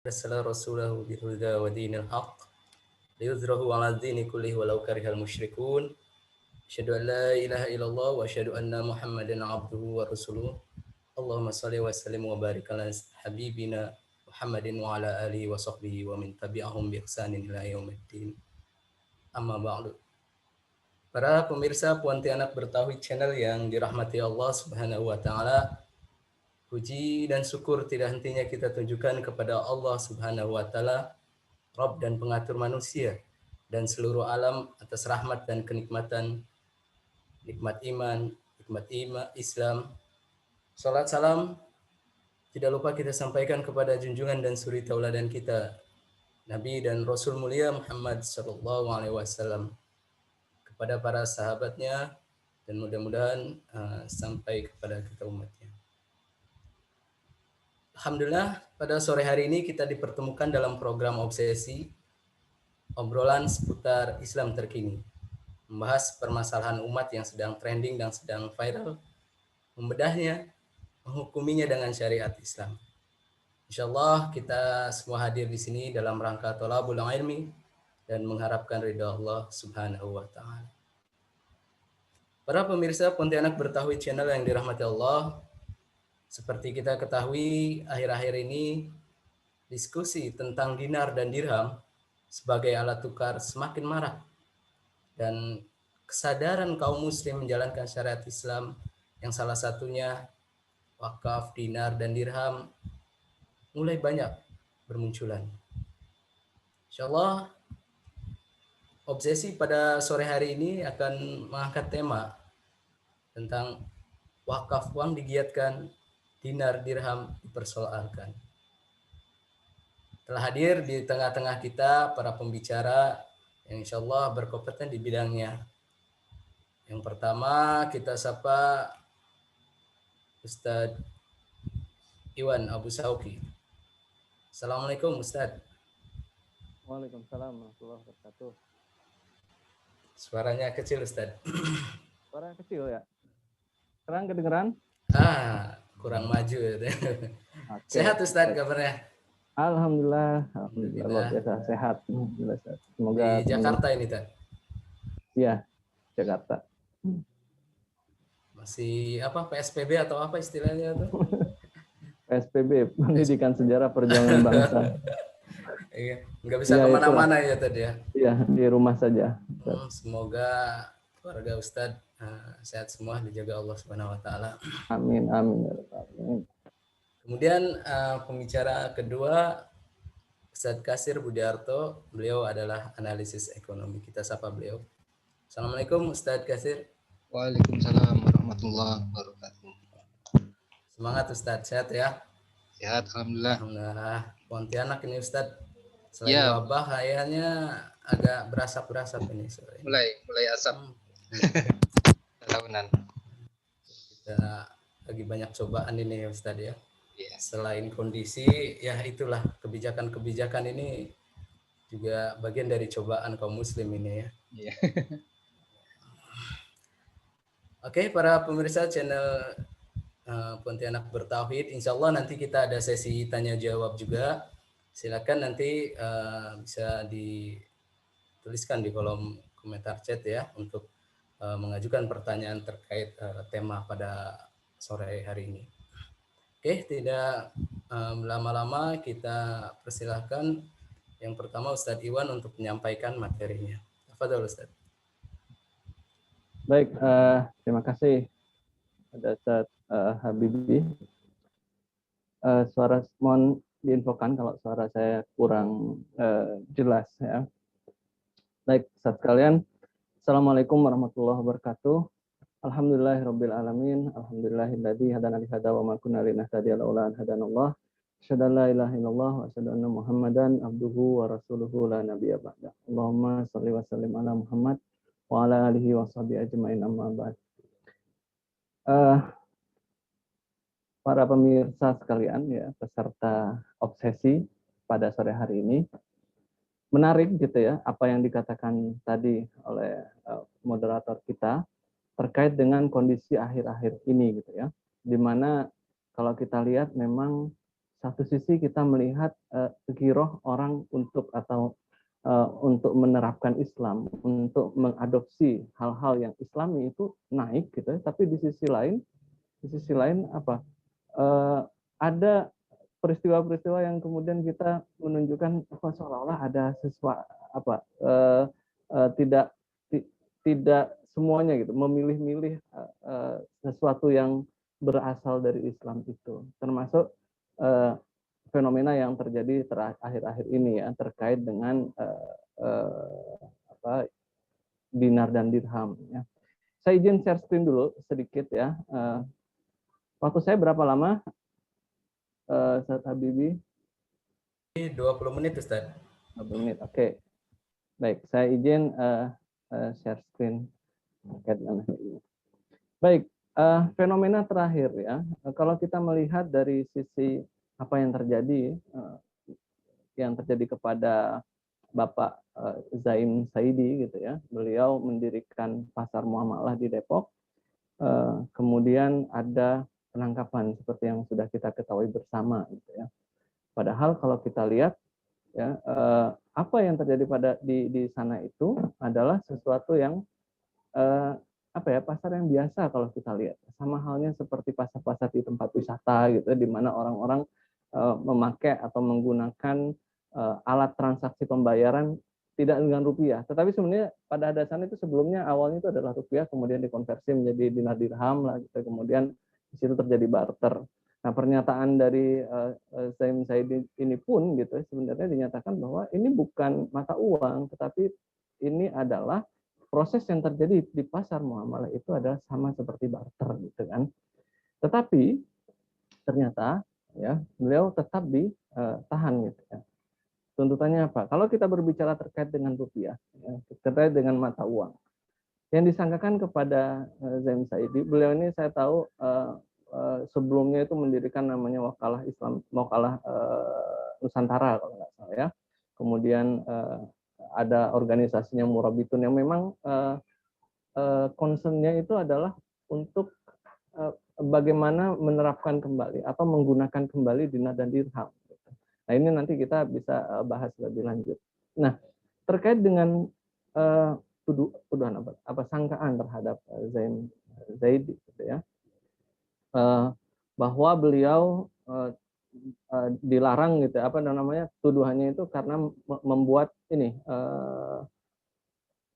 أرسل رسوله بالهدى ودين الحق ليظهره على الدين كله ولو كره المشركون أشهد أن لا إله إلا الله وأشهد أن محمدا عبده ورسوله اللهم صل وسلم وبارك على حبيبنا محمد وعلى آله وصحبه ومن تبعهم بإحسان إلى يوم الدين أما بعد. Para pemirsa Pontianak Bertauhid Channel yang dirahmati Allah Subhanahu wa taala, puji dan syukur tidak hentinya kita tunjukkan kepada Allah Subhanahu wa taala, Rabb dan pengatur manusia dan seluruh alam atas rahmat dan kenikmatan, nikmat iman Islam. Salat salam tidak lupa kita sampaikan kepada junjungan dan suri tauladan kita, Nabi dan Rasul mulia Muhammad sallallahu alaihi wasallam, kepada para sahabatnya, dan mudah-mudahan sampai kepada kita umatnya. Alhamdulillah, pada sore hari ini kita dipertemukan dalam program Obsesi, obrolan seputar Islam terkini, membahas permasalahan umat yang sedang trending dan sedang viral, membedahnya, menghukuminya dengan syariat Islam. Insyaallah kita semua hadir di sini dalam rangka thalabul ilmi dan mengharapkan ridha Allah Subhanahu wa taala. Para pemirsa Pontianak Bertauhid Channel yang dirahmati Allah, seperti kita ketahui, akhir-akhir ini diskusi tentang dinar dan dirham sebagai alat tukar semakin marak, dan kesadaran kaum muslim menjalankan syariat Islam yang salah satunya wakaf, dinar, dan dirham mulai banyak bermunculan. Insyaallah obsesi pada sore hari ini akan mengangkat tema tentang wakaf uang digiatkan, dinar dirham dipersoalkan. Telah hadir di tengah-tengah kita para pembicara yang insya Allah berkompeten di bidangnya. Yang pertama kita sapa Ustadz Iwan Abu Sauki. Assalamualaikum Ustadz. Waalaikumsalam warahmatullahi wabarakatuh. Suaranya kecil Ustadz. Suara kecil ya? Sekarang kedengeran? Kurang maju. Oke. Sehat Ustadz kabarnya? Alhamdulillah luar biasa sehat. Semoga di Jakarta ini Tad. Iya, Jakarta. Masih apa, PSBB atau apa istilahnya tuh? PSBB, Pendidikan Sejarah Perjuangan Bangsa. Iya, nggak bisa kemana-mana ya tadi ya. Iya, di rumah saja. Semoga keluarga Ustadz sehat semua, dijaga Allah Subhanahu wa taala. Amin, amin. Kemudian pembicara kedua Ustadz Kasir Budiarto, beliau adalah analisis ekonomi. Kita sapa beliau. Assalamualaikum Ustadz Kasir. Waalaikumsalam warahmatullahi wabarakatuh. Semangat Ustadz, sehat ya? Sehat, alhamdulillah. Alhamdulillah. Pontianak ini Ustadz, selain wabah kayaknya agak berasap-berasap ini sore. Mulai asap. Tahunan. Kita lagi banyak cobaan ini ya Ustadz ya. Yeah. Selain kondisi, ya itulah kebijakan-kebijakan ini juga bagian dari cobaan kaum muslim ini ya. Yeah. Oke, para pemirsa channel Pontianak Bertauhid, insya Allah nanti kita ada sesi tanya jawab juga. Silakan nanti bisa dituliskan di kolom komentar chat ya untuk mengajukan pertanyaan terkait tema pada sore hari ini. Oke, tidak lama-lama kita persilahkan yang pertama Ustadz Iwan untuk menyampaikan materinya. Tafadhol Ustadz. Baik, terima kasih pada Ustadz Habibi. Suara mohon diinfokan kalau suara saya kurang jelas ya. Baik, Ustadz sekalian, Assalamualaikum warahmatullahi wabarakatuh. Alhamdulillahirabbil alamin. Alhamdulillahilladzi hadana li hada wa ma kunna linahtadiya laula an hadanallah. Asyhadu an la ilaha illallah wa asyhadu anna Muhammadan abduhu wa rasuluhu la nabiyya ba'da. Allahumma shalli wa sallim ala Muhammad wa ala alihi wa sahbihi ajmain amma ba'd. Para pemirsa sekalian ya, peserta obsesi pada sore hari ini, menarik gitu ya apa yang dikatakan tadi oleh moderator kita terkait dengan kondisi akhir-akhir ini gitu ya, di mana kalau kita lihat memang satu sisi kita melihat giroh orang untuk untuk menerapkan Islam, untuk mengadopsi hal-hal yang Islami itu naik gitu, tapi di sisi lain apa? Ada peristiwa-peristiwa yang kemudian kita menunjukkan seolah-olah ada sesuatu apa tidak semuanya gitu memilih-milih sesuatu yang berasal dari Islam itu, termasuk fenomena yang terjadi akhir-akhir ini ya terkait dengan dinar dan dirham ya. Saya izin share screen dulu sedikit ya. Waktu saya berapa lama, Ustaz Habibie? 20 menit Ustaz. 20 menit, oke. Baik, saya izin share screen terkait dengan ini. Baik, fenomena terakhir ya. Kalau kita melihat dari sisi apa yang terjadi kepada Bapak Zaim Saidi gitu ya. Beliau mendirikan pasar muamalah di Depok. Kemudian ada penangkapan seperti yang sudah kita ketahui bersama gitu ya. Padahal kalau kita lihat ya apa yang terjadi di sana itu adalah sesuatu yang pasar yang biasa kalau kita lihat. Sama halnya seperti pasar-pasar di tempat wisata gitu di mana orang-orang memakai atau menggunakan alat transaksi pembayaran tidak dengan rupiah, tetapi sebenarnya pada dasarnya itu sebelumnya awalnya itu adalah rupiah, kemudian dikonversi menjadi dinar dirham lah gitu, kemudian di situ terjadi barter. Nah, pernyataan dari Zaim Saidi ini pun gitu sebenarnya dinyatakan bahwa ini bukan mata uang, tetapi ini adalah proses yang terjadi di pasar muamalah itu adalah sama seperti barter gitu kan. Tetapi ternyata ya beliau tetap ditahan gitu ya. Tuntutannya apa? Kalau kita berbicara terkait dengan rupiah, ya, terkait dengan mata uang, yang disangkakan kepada Zaim Saidi, beliau ini saya tahu sebelumnya itu mendirikan namanya Wakalah Islam, Wakalah Nusantara kalau nggak salah ya. Kemudian ada organisasinya Murabitun yang memang concernnya itu adalah untuk bagaimana menerapkan kembali atau menggunakan kembali dinar dan dirham. Nah, ini nanti kita bisa bahas lebih lanjut. Nah, terkait dengan tuduhan sangkaan terhadap Zaim Saidi gitu ya. Bahwa beliau dilarang gitu tuduhannya itu karena membuat ini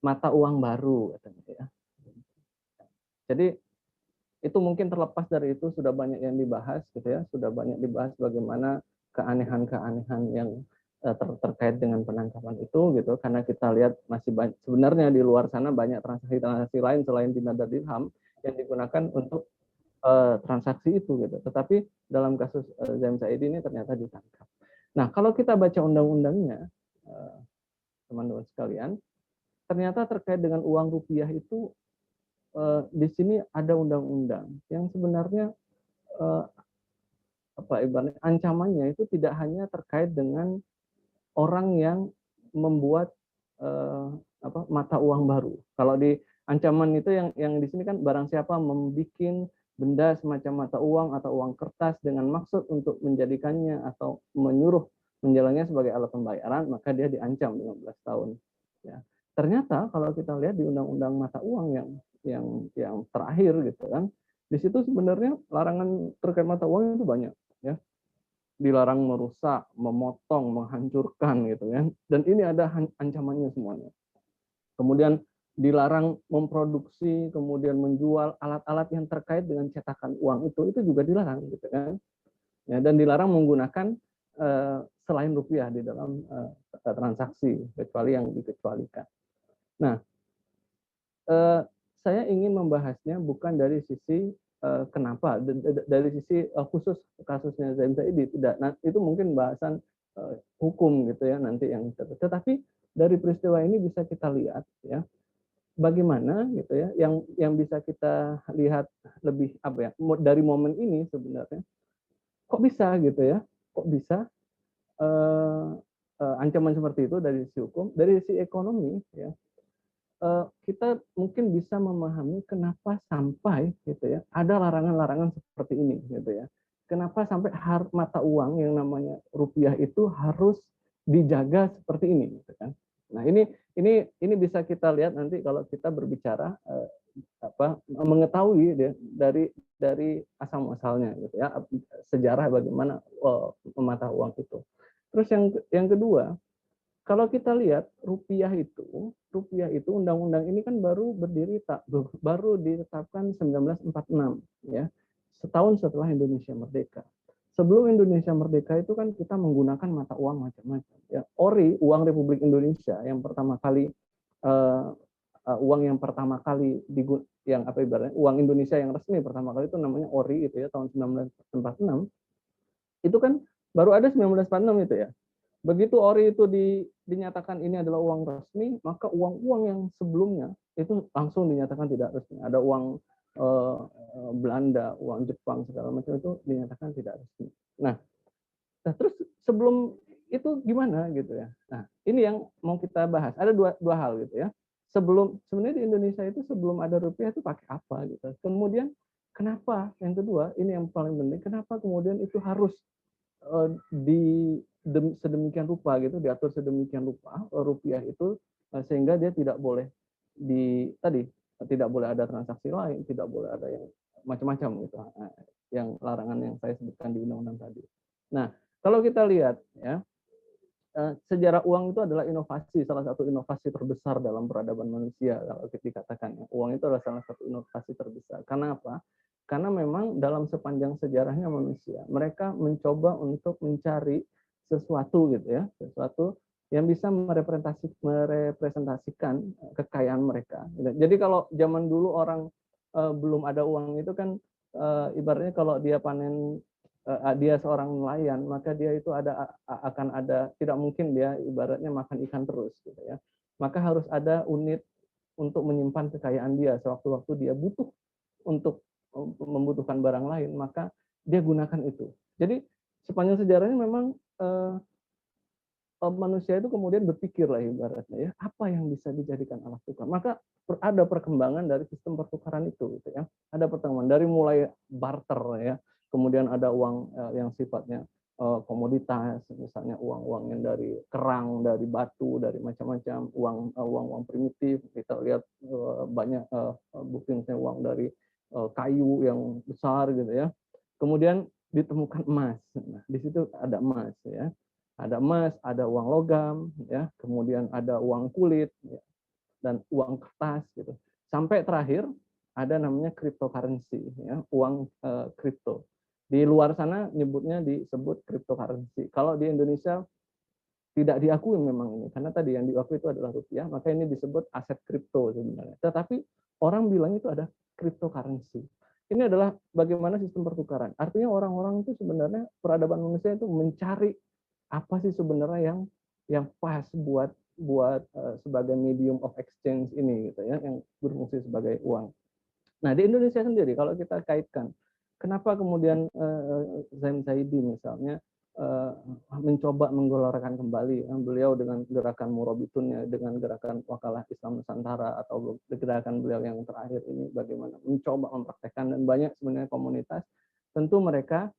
mata uang baru katanya ya. Jadi itu mungkin terlepas dari itu sudah banyak yang dibahas gitu ya, sudah banyak dibahas bagaimana keanehan-keanehan yang terkait dengan penangkapan itu gitu, karena kita lihat masih banyak sebenarnya di luar sana banyak transaksi-transaksi lain selain dinar dan dirham yang digunakan untuk transaksi itu gitu. Tetapi dalam kasus Zaim Saidi ini ternyata ditangkap. Nah, kalau kita baca undang-undangnya teman-teman sekalian, ternyata terkait dengan uang rupiah itu di sini ada undang-undang yang sebenarnya ibaratnya ancamannya itu tidak hanya terkait dengan orang yang membuat mata uang baru. Kalau di ancaman itu yang di sini kan barang siapa membuat benda semacam mata uang atau uang kertas dengan maksud untuk menjadikannya atau menyuruh menjalannya sebagai alat pembayaran, maka dia diancam 15 tahun. Ya. Ternyata kalau kita lihat di undang-undang mata uang yang terakhir gitu kan, di situ sebenarnya larangan terkait mata uang itu banyak ya. Dilarang merusak, memotong, menghancurkan gitu kan. Dan ini ada ancamannya semuanya. Kemudian dilarang memproduksi, kemudian menjual alat-alat yang terkait dengan cetakan uang itu juga dilarang gitu kan. Ya, dan dilarang menggunakan selain rupiah di dalam transaksi kecuali yang dikecualikan. Nah, saya ingin membahasnya bukan dari sisi kenapa, dari sisi khusus kasusnya Zaim Saidi tidak. Nah, itu mungkin bahasan hukum gitu ya nanti yang tetapi dari peristiwa ini bisa kita lihat ya bagaimana gitu ya yang bisa kita lihat lebih dari momen ini sebenarnya kok bisa gitu ya, kok bisa ancaman seperti itu dari sisi hukum, dari sisi ekonomi ya. Kita mungkin bisa memahami kenapa sampai gitu ya ada larangan-larangan seperti ini gitu ya. kenapa sampai mata uang yang namanya rupiah itu harus dijaga seperti ini, gitu kan? Nah, ini bisa kita lihat nanti kalau kita berbicara mengetahui dari asal muasalnya, gitu ya, sejarah bagaimana mata uang itu. Terus yang kedua, kalau kita lihat rupiah itu undang-undang ini kan baru ditetapkan 1946, ya, setahun setelah Indonesia merdeka. Sebelum Indonesia merdeka itu kan kita menggunakan mata uang macam-macam, ya. ORI, uang Republik Indonesia yang pertama kali uang yang pertama kali yang apa ibaratnya uang Indonesia yang resmi pertama kali itu namanya ORI itu ya, tahun 1946. Itu kan baru ada 1946 itu ya. Begitu ORI itu dinyatakan ini adalah uang resmi, maka uang-uang yang sebelumnya itu langsung dinyatakan tidak resmi. Ada uang Belanda, uang Jepang, segala macam itu dinyatakan tidak resmi. Nah, terus sebelum itu gimana gitu ya. Nah, ini yang mau kita bahas. Ada dua hal gitu ya. Sebenarnya di Indonesia itu sebelum ada rupiah itu pakai apa gitu. Kemudian kenapa, yang kedua, ini yang paling penting, kenapa kemudian itu harus sedemikian rupa gitu, diatur sedemikian rupa rupiah itu sehingga dia tidak boleh tidak boleh ada transaksi lain, tidak boleh ada yang macam-macam gitu, yang larangan yang saya sebutkan di undang-undang tadi. Nah, kalau kita lihat ya, sejarah uang itu adalah salah satu inovasi terbesar dalam peradaban manusia kalau dikatakan. Uang itu adalah salah satu inovasi terbesar. Karena apa? Karena memang dalam sepanjang sejarahnya manusia, mereka mencoba untuk mencari sesuatu gitu ya, sesuatu yang bisa merepresentasikan kekayaan mereka. Jadi kalau zaman dulu orang belum ada uang itu kan ibaratnya kalau dia panen, dia seorang nelayan, maka dia itu akan ada, tidak mungkin dia ibaratnya makan ikan terus gitu ya. Maka harus ada unit untuk menyimpan kekayaan dia sewaktu-waktu dia butuh untuk membutuhkan barang lain, maka dia gunakan itu. Jadi sepanjang sejarahnya memang manusia itu kemudian berpikir lah ibaratnya ya, apa yang bisa dijadikan alat tukar. Maka ada perkembangan dari sistem pertukaran itu gitu ya. Ada perkembangan dari mulai barter ya, kemudian ada uang yang sifatnya komoditas, misalnya uang-uang yang dari kerang, dari batu, dari macam-macam, uang primitif. Kita lihat banyak bukti misalnya uang dari kayu yang besar gitu ya. Kemudian ditemukan emas. Nah, di situ ada emas ya. Ada emas, ada uang logam ya, kemudian ada uang kulit ya, dan uang kertas gitu. Sampai terakhir ada namanya cryptocurrency ya, uang kripto. Di luar sana nyebutnya disebut cryptocurrency. Kalau di Indonesia tidak diakui memang ini, karena tadi yang diakui itu adalah rupiah, maka ini disebut aset kripto sebenarnya. Tetapi orang bilang itu ada cryptocurrency. Ini adalah bagaimana sistem pertukaran. Artinya orang-orang itu sebenarnya peradaban manusia itu mencari apa sih sebenarnya yang pas buat sebagai medium of exchange ini gitu ya, yang berfungsi sebagai uang. Nah, di Indonesia sendiri kalau kita kaitkan, kenapa kemudian Zaim Saidi misalnya mencoba menggelorkan kembali beliau dengan gerakan Murabitunnya, dengan gerakan Wakalah Islam Nusantara, atau gerakan beliau yang terakhir ini bagaimana mencoba mempraktekkan, dan banyak sebenarnya komunitas tentu mereka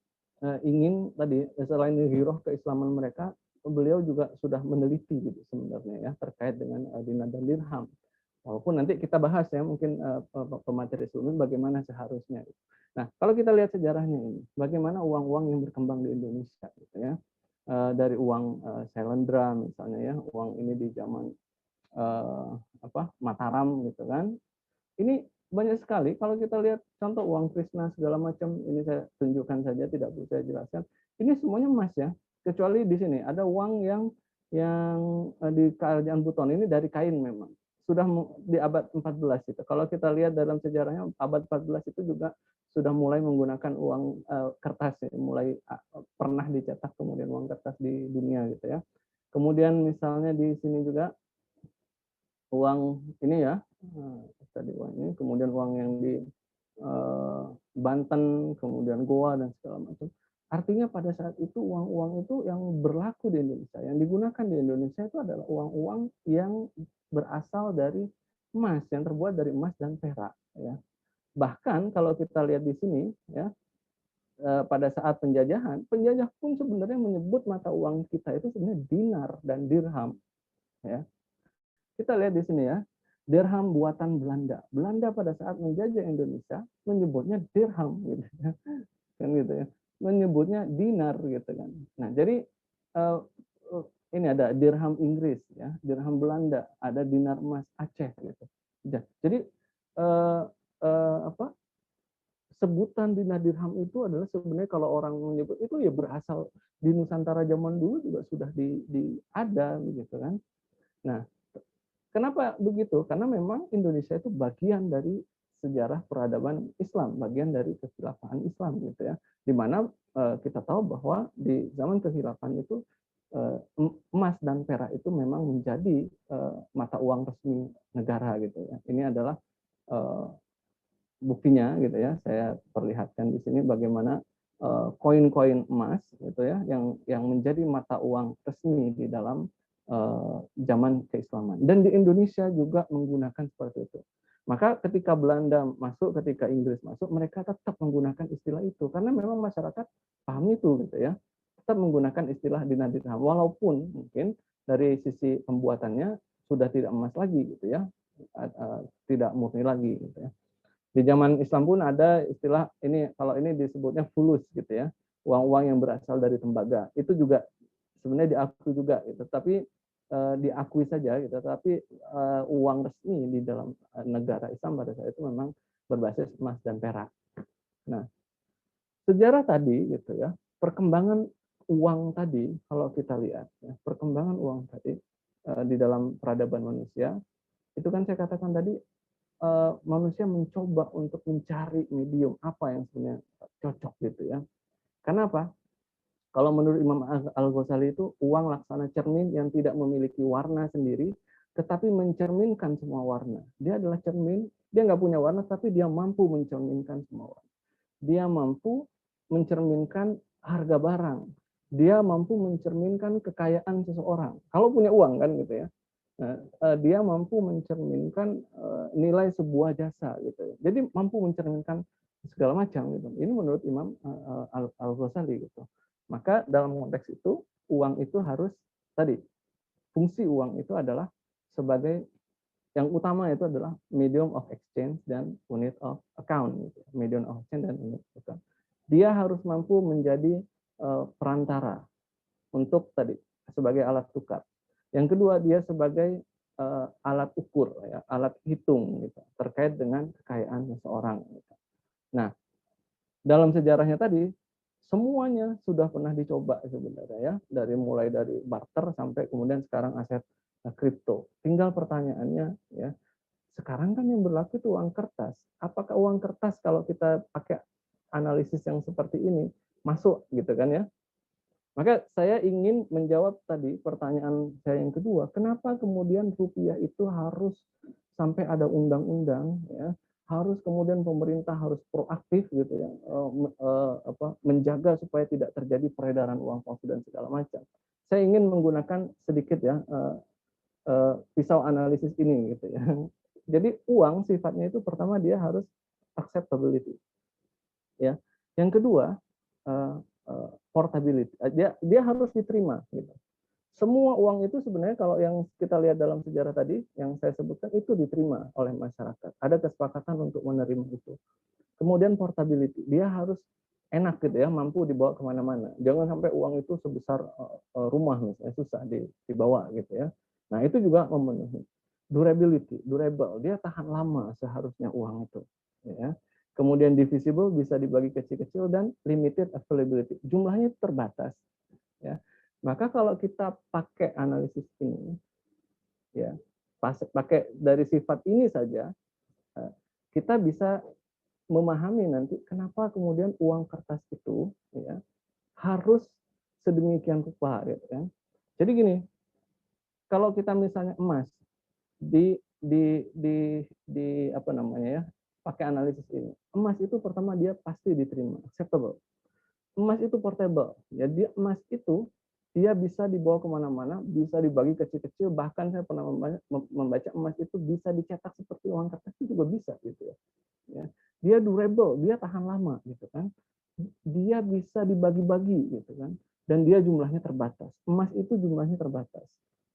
ingin tadi selain hiroh keislaman mereka, beliau juga sudah meneliti gitu sebenarnya ya terkait dengan dinar dan dirham. Walaupun nanti kita bahas ya mungkin pemateri sebelumnya bagaimana seharusnya. Nah, kalau kita lihat sejarahnya ini, bagaimana uang-uang yang berkembang di Indonesia gitu ya. Dari uang Selendra misalnya ya, uang ini di zaman Mataram gitu kan. Ini banyak sekali kalau kita lihat contoh uang Krishna segala macam, ini saya tunjukkan saja, tidak perlu saya jelaskan. Ini semuanya emas ya. Kecuali di sini ada uang yang di Kerajaan Buton ini dari kain memang. Sudah di abad 14 itu. Kalau kita lihat dalam sejarahnya abad 14 itu juga sudah mulai menggunakan uang kertas ya, mulai pernah dicetak kemudian uang kertas di dunia gitu ya. Kemudian misalnya di sini juga uang ini ya, tadi uang ini, kemudian uang yang di Banten, kemudian Goa dan segala macam. Artinya pada saat itu uang-uang itu yang berlaku di Indonesia, yang digunakan di Indonesia itu adalah uang-uang yang berasal dari emas, yang terbuat dari emas dan perak ya. Bahkan kalau kita lihat di sini ya, pada saat penjajahan, penjajah pun sebenarnya menyebut mata uang kita itu sebenarnya dinar dan dirham. Ya. Kita lihat di sini ya, dirham buatan Belanda. Belanda pada saat menjajah Indonesia menyebutnya dirham, gitu ya. Kan gitu ya, menyebutnya dinar gitu kan. Nah jadi ini ada dirham Inggris ya, dirham Belanda, ada dinar emas Aceh gitu. Jadi apa sebutan dinar dirham itu adalah sebenarnya kalau orang menyebut itu ya berasal di Nusantara zaman dulu juga sudah ada gitu kan. Nah, kenapa begitu? Karena memang Indonesia itu bagian dari sejarah peradaban Islam, bagian dari kekhilafahan Islam gitu ya. Di mana kita tahu bahwa di zaman kekhilafahan itu emas dan perak itu memang menjadi mata uang resmi negara gitu ya. Ini adalah buktinya gitu ya. Saya perlihatkan di sini bagaimana koin-koin emas gitu ya yang menjadi mata uang resmi di dalam zaman keislaman. Dan di Indonesia juga menggunakan seperti itu. Maka ketika Belanda masuk, ketika Inggris masuk, mereka tetap menggunakan istilah itu karena memang masyarakat paham itu gitu ya. Tetap menggunakan istilah dinar dirham walaupun mungkin dari sisi pembuatannya sudah tidak emas lagi gitu ya. Tidak murni lagi gitu ya. Di zaman Islam pun ada istilah ini, kalau ini disebutnya fulus gitu ya, uang-uang yang berasal dari tembaga. Itu juga sebenarnya diakui juga gitu, tapi diakui saja gitu. Tapi uang resmi di dalam negara Islam pada saat itu memang berbasis emas dan perak. Nah, sejarah tadi gitu ya, perkembangan uang tadi kalau kita lihat ya, perkembangan uang tadi di dalam peradaban manusia itu kan saya katakan tadi manusia mencoba untuk mencari medium apa yang sebenarnya cocok gitu ya. Karena apa? Kalau menurut Imam Al-Ghazali itu uang laksana cermin yang tidak memiliki warna sendiri, tetapi mencerminkan semua warna. Dia adalah cermin, dia nggak punya warna, tapi dia mampu mencerminkan semua warna. Dia mampu mencerminkan harga barang. Dia mampu mencerminkan kekayaan seseorang. Kalau punya uang kan gitu ya. Nah, dia mampu mencerminkan nilai sebuah jasa gitu. Jadi mampu mencerminkan segala macam gitu. Ini menurut Imam Al-Ghazali gitu. Maka dalam konteks itu uang itu harus tadi fungsi uang itu adalah sebagai yang utama itu adalah medium of exchange dan unit of account gitu. Medium of exchange dan unit of account. Dia harus mampu menjadi perantara untuk tadi sebagai alat tukar. Yang kedua dia sebagai alat ukur, ya, alat hitung gitu, terkait dengan kekayaan seseorang. Gitu. Nah, dalam sejarahnya tadi semuanya sudah pernah dicoba sebenarnya ya, mulai dari barter sampai kemudian sekarang aset kripto. Tinggal pertanyaannya ya, sekarang kan yang berlaku itu uang kertas. Apakah uang kertas kalau kita pakai analisis yang seperti ini masuk gitu kan ya? Maka saya ingin menjawab tadi pertanyaan saya yang kedua, kenapa kemudian rupiah itu harus sampai ada undang-undang, ya, harus kemudian pemerintah harus proaktif gitu ya, menjaga supaya tidak terjadi peredaran uang palsu dan segala macam. Saya ingin menggunakan sedikit ya pisau analisis ini gitu ya. Jadi uang sifatnya itu pertama dia harus acceptability, ya. Yang kedua portability, dia harus diterima gitu. Semua uang itu sebenarnya kalau yang kita lihat dalam sejarah tadi yang saya sebutkan itu diterima oleh masyarakat, ada kesepakatan untuk menerima itu. Kemudian portability, dia harus enak gitu ya, mampu dibawa kemana-mana, jangan sampai uang itu sebesar rumah misalnya susah dibawa gitu ya. Nah itu juga memenuhi. Durability, durable, dia tahan lama seharusnya uang itu ya. Kemudian divisible, bisa dibagi kecil-kecil, dan limited availability, jumlahnya terbatas ya. Maka kalau kita pakai analisis ini ya, pakai dari sifat ini saja, kita bisa memahami nanti kenapa kemudian uang kertas itu ya harus sedemikian rupa gitu kan. Jadi gini, kalau kita misalnya emas di apa namanya ya, pakai analisis ini, emas itu pertama dia pasti diterima, acceptable. Emas itu portable, jadi emas itu dia bisa dibawa kemana-mana, bisa dibagi kecil-kecil, bahkan saya pernah membaca emas itu bisa dicetak seperti uang kertas itu juga bisa gitu ya. Dia durable, dia tahan lama gitu kan. dia bisa dibagi-bagi gitu kan, dan dia jumlahnya terbatas. Emas itu jumlahnya terbatas.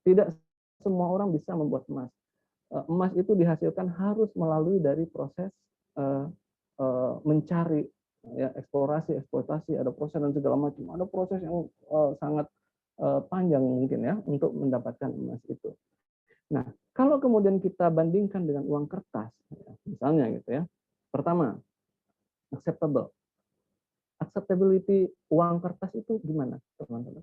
Tidak semua orang bisa membuat emas. Emas itu dihasilkan harus melalui dari proses mencari, ya, eksplorasi, eksploitasi, ada proses dan segala macam. Ada proses yang sangat panjang mungkin ya untuk mendapatkan emas itu. Nah, kalau kemudian kita bandingkan dengan uang kertas, ya, misalnya gitu ya. Pertama, acceptability uang kertas itu gimana, teman-teman?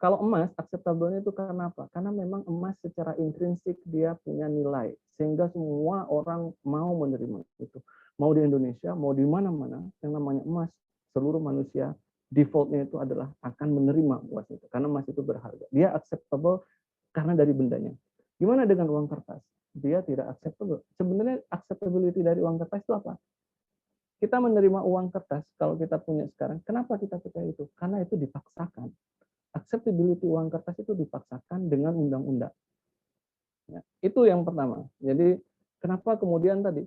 Kalau emas, acceptable-nya itu karena apa? Karena memang emas secara intrinsik dia punya nilai, sehingga semua orang mau menerima itu. Mau di Indonesia, mau di mana-mana, yang namanya emas, seluruh manusia default-nya itu adalah akan menerima emas itu, karena emas itu berharga. Dia acceptable karena dari bendanya. Gimana dengan uang kertas? Dia tidak acceptable. Sebenarnya acceptability dari uang kertas itu apa? Kita menerima uang kertas, kalau kita punya sekarang, kenapa kita percaya itu? Karena itu dipaksakan. Acceptability uang kertas itu dipaksakan dengan undang-undang. Ya, itu yang pertama. Jadi kenapa kemudian tadi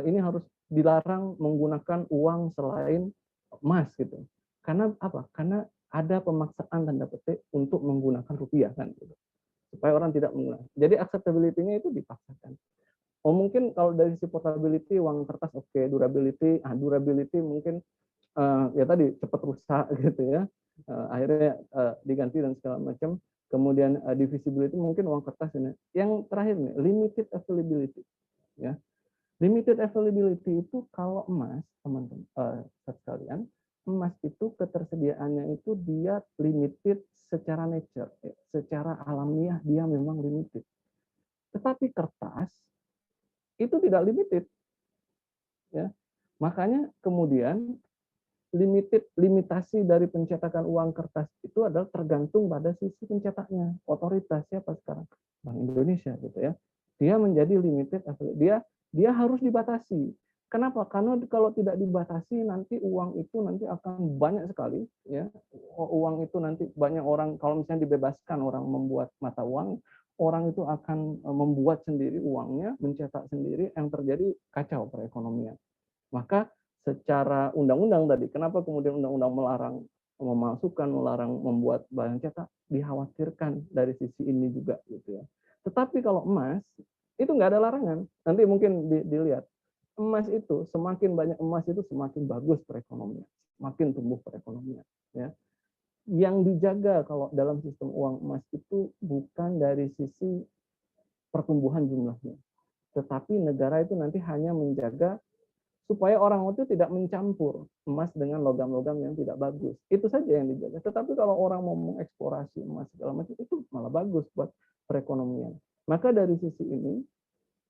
ini harus dilarang menggunakan uang selain emas gitu? Karena apa? Karena ada pemaksaan tanda petik untuk menggunakan rupiah kan, gitu. Supaya orang tidak menggunakan. Jadi acceptability-nya itu dipaksakan. Oh mungkin kalau dari sisi portability uang kertas oke, durability mungkin ya tadi cepat rusak gitu ya, akhirnya diganti dan segala macam. Kemudian divisibility mungkin uang kertas ini. Yang terakhir nih, limited availability ya. Limited availability itu kalau emas, teman-teman sekalian, emas itu ketersediaannya itu dia limited secara nature, ya. Secara alamiah dia memang limited. Tetapi kertas itu tidak limited ya. Makanya kemudian limitasi dari pencetakan uang kertas itu adalah tergantung pada sisi pencetaknya. Otoritas siapa sekarang? Bank Indonesia gitu ya. Dia menjadi limited, dia harus dibatasi. Kenapa? Karena kalau tidak dibatasi nanti uang itu nanti akan banyak sekali ya. Uang itu nanti banyak orang, kalau misalnya dibebaskan orang membuat mata uang, orang itu akan membuat sendiri uangnya, mencetak sendiri, yang terjadi kacau perekonomian. Maka secara undang-undang tadi, kenapa kemudian undang-undang melarang memasukkan, melarang membuat barang cetak, dikhawatirkan dari sisi ini juga gitu ya. Tetapi kalau emas itu nggak ada larangan. Nanti mungkin dilihat emas itu semakin banyak emas itu semakin bagus perekonomian, semakin tumbuh perekonomian. Ya. Yang dijaga kalau dalam sistem uang emas itu bukan dari sisi pertumbuhan jumlahnya, tetapi negara itu nanti hanya menjaga supaya orang itu tidak mencampur emas dengan logam-logam yang tidak bagus. Itu saja yang dijaga. Tetapi kalau orang mau mengeksplorasi emas segala macam, itu malah bagus buat perekonomian. Maka dari sisi ini,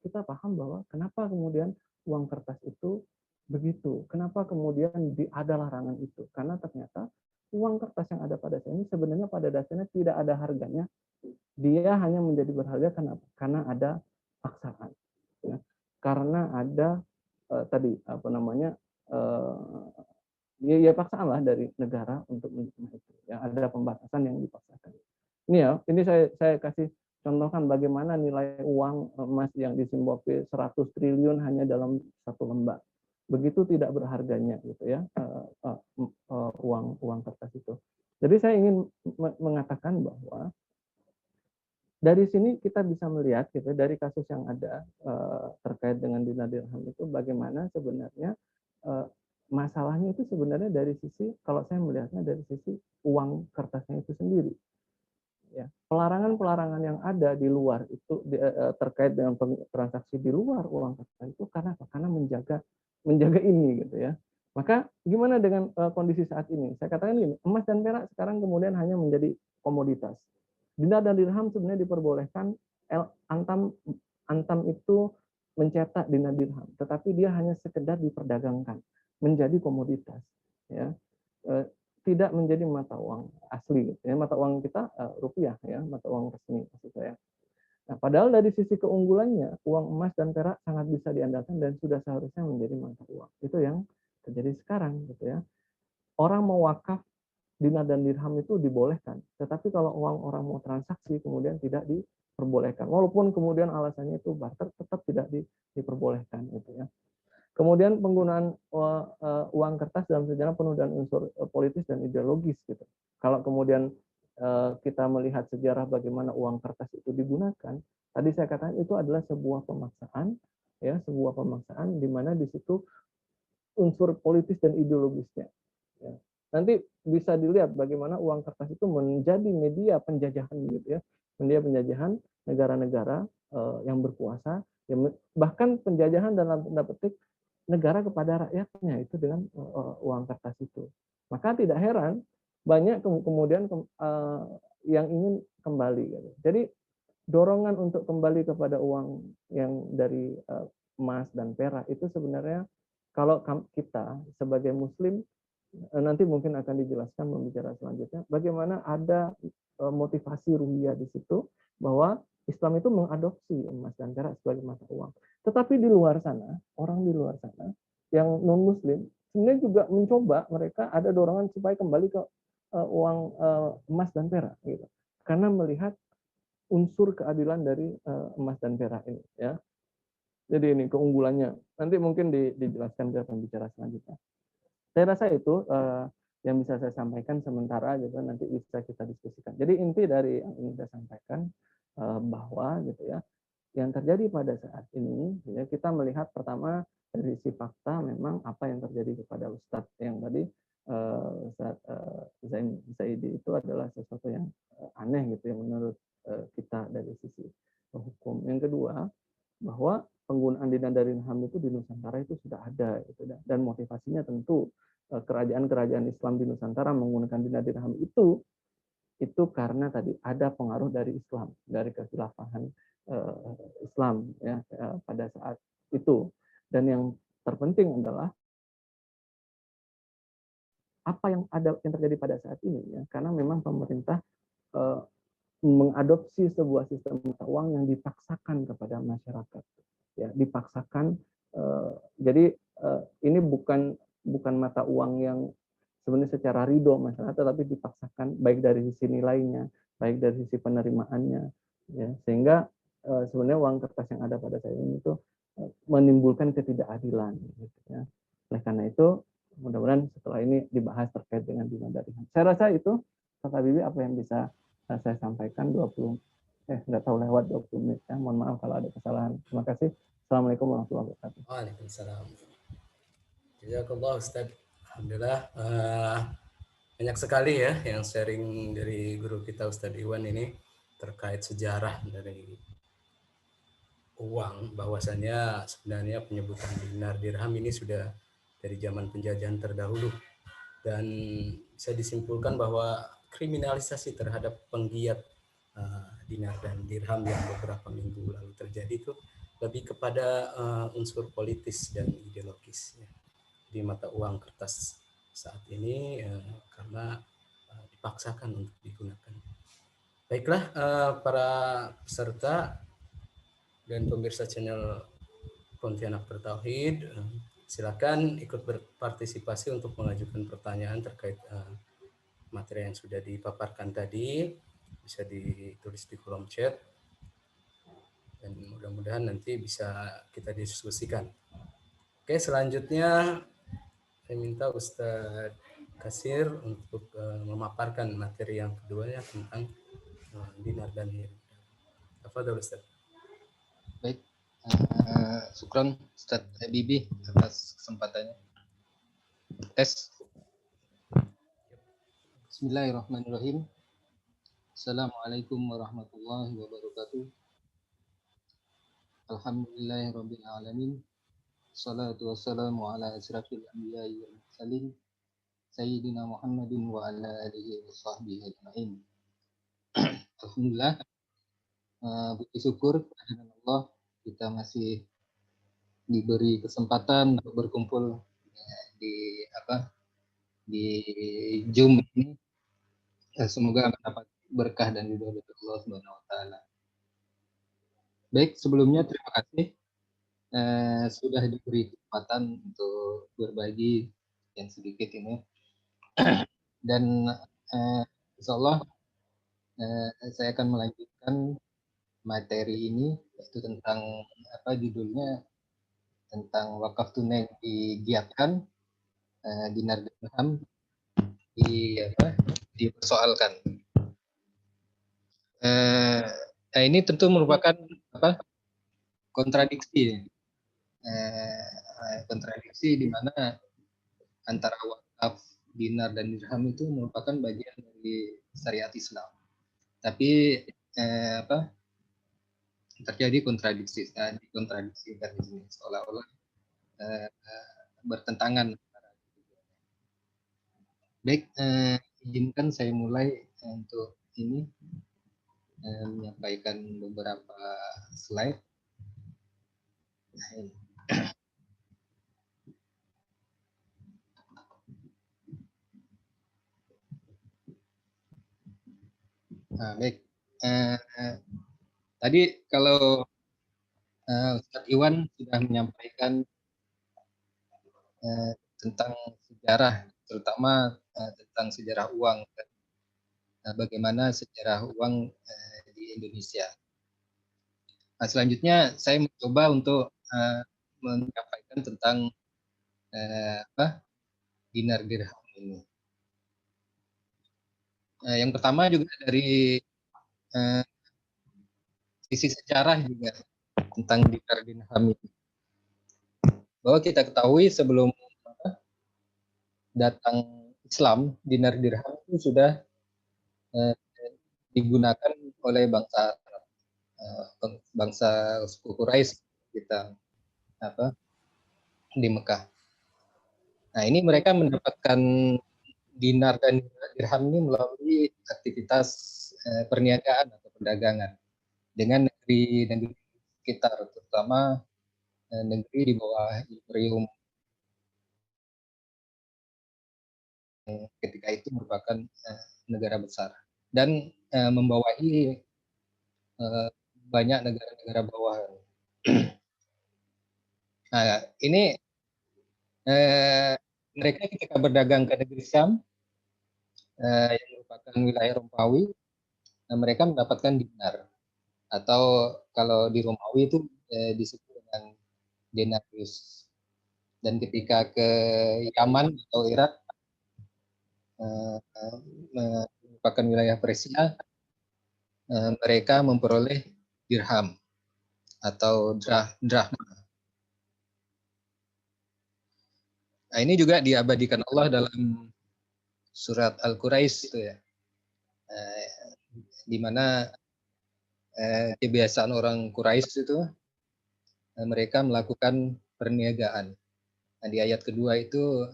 kita paham bahwa kenapa kemudian uang kertas itu begitu. Kenapa kemudian ada larangan itu. Karena ternyata uang kertas yang ada pada saya ini sebenarnya pada dasarnya tidak ada harganya. Dia hanya menjadi berharga karena ada paksaan. Ya. Karena ada tadi apa namanya ya paksaan lah dari negara untuk itu ya, ada pembatasan yang dipaksakan. Ini ya, ini saya kasih contohkan bagaimana nilai uang emas yang disimbolisir 100 triliun hanya dalam satu lembar, begitu tidak berharganya gitu ya uang kertas itu. Jadi saya ingin mengatakan bahwa dari sini kita bisa melihat gitu dari kasus yang ada terkait dengan dinar dirham itu bagaimana sebenarnya masalahnya itu sebenarnya dari sisi, kalau saya melihatnya dari sisi uang kertasnya itu sendiri. Ya, pelarangan-pelarangan yang ada di luar itu terkait dengan transaksi di luar uang kertas itu karena apa? Karena menjaga ini gitu ya. Maka gimana dengan kondisi saat ini? Saya katakan gini, emas dan perak sekarang kemudian hanya menjadi komoditas. Dinar dan dirham sebenarnya diperbolehkan, Antam itu mencetak dinar dirham, tetapi dia hanya sekedar diperdagangkan, menjadi komoditas, ya, tidak menjadi mata uang asli, ya, mata uang kita rupiah, ya, mata uang resmi maksud saya. Nah, padahal dari sisi keunggulannya, uang emas dan perak sangat bisa diandalkan dan sudah seharusnya menjadi mata uang. Itu yang terjadi sekarang, gitu ya. Orang mau wakaf dinar dan dirham itu dibolehkan, tetapi kalau uang orang mau transaksi kemudian tidak diperbolehkan, walaupun kemudian alasannya itu barter tetap tidak diperbolehkan gitu ya. Kemudian penggunaan uang kertas dalam sejarah penuh dengan unsur politis dan ideologis gitu. Kalau kemudian kita melihat sejarah bagaimana uang kertas itu digunakan, tadi saya katakan itu adalah sebuah pemaksaan, ya, sebuah pemaksaan di mana di situ unsur politis dan ideologisnya. Ya. Nanti bisa dilihat bagaimana uang kertas itu menjadi media penjajahan gitu ya, media penjajahan negara-negara yang berkuasa, bahkan penjajahan dalam tanda petik negara kepada rakyatnya itu dengan uang kertas itu. Maka tidak heran banyak kemudian yang ingin kembali. Gitu. Jadi dorongan untuk kembali kepada uang yang dari emas dan perak itu sebenarnya kalau kita sebagai Muslim nanti mungkin akan dijelaskan membicara selanjutnya bagaimana ada motivasi ruhiyah di situ bahwa Islam itu mengadopsi emas dan perak sebagai mata uang. Tetapi di luar sana, orang di luar sana yang non-Muslim sebenarnya juga mencoba, mereka ada dorongan supaya kembali ke uang emas dan perak, gitu. Karena melihat unsur keadilan dari emas dan perak ini, ya. Jadi ini keunggulannya. Nanti mungkin dijelaskan ke pembicara selanjutnya. Saya rasa itu yang bisa saya sampaikan sementara gitu, nanti bisa kita diskusikan. Jadi inti dari yang ingin saya sampaikan bahwa gitu ya, yang terjadi pada saat ini ya, kita melihat pertama dari sisi fakta memang apa yang terjadi kepada Ustadz yang tadi Ustadz Zaidi itu adalah sesuatu yang aneh gitu ya menurut kita dari sisi hukum. Yang kedua, bahwa penggunaan dinar dirham itu di Nusantara itu sudah ada gitu, dan motivasinya tentu kerajaan-kerajaan Islam di Nusantara menggunakan dinar dirham itu karena tadi ada pengaruh dari Islam, dari kekhilafahan Islam ya pada saat itu. Dan yang terpenting adalah apa yang terjadi pada saat ini ya, karena memang pemerintah mengadopsi sebuah sistem mata uang yang dipaksakan kepada masyarakat, ya dipaksakan. Jadi ini bukan mata uang yang sebenarnya secara ridho masyarakat, tetapi dipaksakan baik dari sisi nilainya, baik dari sisi penerimaannya, ya sehingga sebenarnya uang kertas yang ada pada saat ini itu menimbulkan ketidakadilan. Gitu, ya. Oleh karena itu, mudah-mudahan setelah ini dibahas terkait dengan dinar dirham. Saya rasa itu, Pak Habibie, apa yang bisa saya sampaikan 20 nggak tahu lewat 20 menit ya. Mohon maaf kalau ada kesalahan. Terima kasih. Assalamualaikum warahmatullahi wabarakatuh. Waalaikumsalam. Jazakallah Ustaz. Alhamdulillah banyak sekali ya yang sharing dari guru kita Ustadz Iwan ini terkait sejarah dari uang, bahwasanya sebenarnya penyebutan dinar dirham ini sudah dari zaman penjajahan terdahulu, dan bisa disimpulkan bahwa kriminalisasi terhadap penggiat dinar dan dirham yang beberapa minggu lalu terjadi itu lebih kepada unsur politis dan ideologis ya, di mata uang kertas saat ini karena dipaksakan untuk digunakan. Baiklah para peserta dan pemirsa channel Pontianak Bertauhid, silakan ikut berpartisipasi untuk mengajukan pertanyaan terkait materi yang sudah dipaparkan tadi. Bisa ditulis di kolom chat dan mudah-mudahan nanti bisa kita diskusikan. Oke, selanjutnya saya minta Ustadz Kasir untuk memaparkan materi yang keduanya tentang dinar dan dirham. Tafadhol Ustaz. Baik, syukran Ustadz Habibie atas kesempatannya. Tes. Bismillahirrahmanirrahim. Assalamualaikum warahmatullahi wabarakatuh. Alhamdulillahirabbil alamin. Salatu wassalamu ala asyrafil anbiya'i wal mursalin sayyidina Muhammadin wa ala alihi washabbihi ajmain. Alhamdulillah, puji syukur kepada Allah, kita masih diberi kesempatan untuk berkumpul di Zoom ini. Semoga mendapat berkah dan ridho dari Allah Subhanahu wa taala. Baik, sebelumnya terima kasih sudah diberi kesempatan untuk berbagi yang sedikit ini. Dan insya Allah saya akan melanjutkan materi ini, yaitu tentang judulnya tentang wakaf tunai digiatkan, dinar dan dirham dipersoalkan. Nah, ini tentu merupakan kontradiksi, kontradiksi di mana antara wakaf dinar dan dirham itu merupakan bagian dari syariat Islam. Tapi terjadi kontradiksi, dikontradiksikan di sini seolah-olah bertentangan. Baik, izinkan saya mulai untuk ini menyampaikan beberapa slide. Nah, baik. Tadi kalau Ustadz Iwan sudah menyampaikan tentang sejarah, terutama tentang sejarah uang, bagaimana sejarah uang di Indonesia. Nah, selanjutnya saya mencoba untuk menyampaikan tentang dinar dirham ini. Yang pertama juga dari sisi sejarah juga tentang dinar dirham ini. Bahwa kita ketahui sebelum datang Islam, dinar dirham itu sudah digunakan oleh bangsa suku Quraisy kita di Mekah. Nah, ini mereka mendapatkan dinar dan dirham ini melalui aktivitas perniagaan atau perdagangan dengan negeri sekitar, terutama negeri di bawah imperium ketika itu merupakan negara besar dan membawahi banyak negara-negara bawahan. Nah, ini mereka ketika berdagang ke negeri Syam yang merupakan wilayah Romawi, mereka mendapatkan dinar, atau kalau di Romawi itu disebut dengan denarius. Dan ketika ke Yaman atau Irak, merupakan wilayah Persia, mereka memperoleh dirham atau drahma. Nah, ini juga diabadikan Allah dalam surat Al-Quraisy itu ya, di mana kebiasaan orang Quraisy itu mereka melakukan perniagaan. Nah, di ayat kedua itu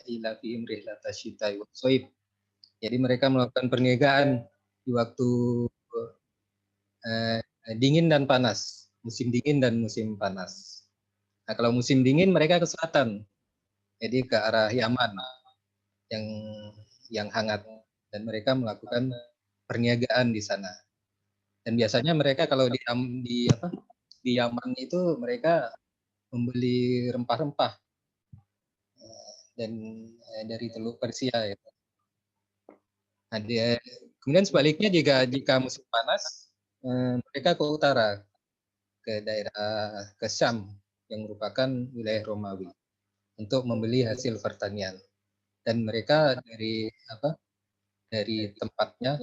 ila fihim rihlata syita'i wa shaib. Jadi mereka melakukan perniagaan di waktu dingin dan panas, musim dingin dan musim panas. Nah, kalau musim dingin mereka ke selatan, jadi ke arah Yaman yang hangat, dan mereka melakukan perniagaan di sana. Dan biasanya mereka kalau di Yaman itu mereka membeli rempah-rempah dan dari Teluk Persia ya. Nah, kemudian sebaliknya jika musim panas mereka ke utara, ke daerah ke Syam yang merupakan wilayah Romawi untuk membeli hasil pertanian. Dan mereka dari tempatnya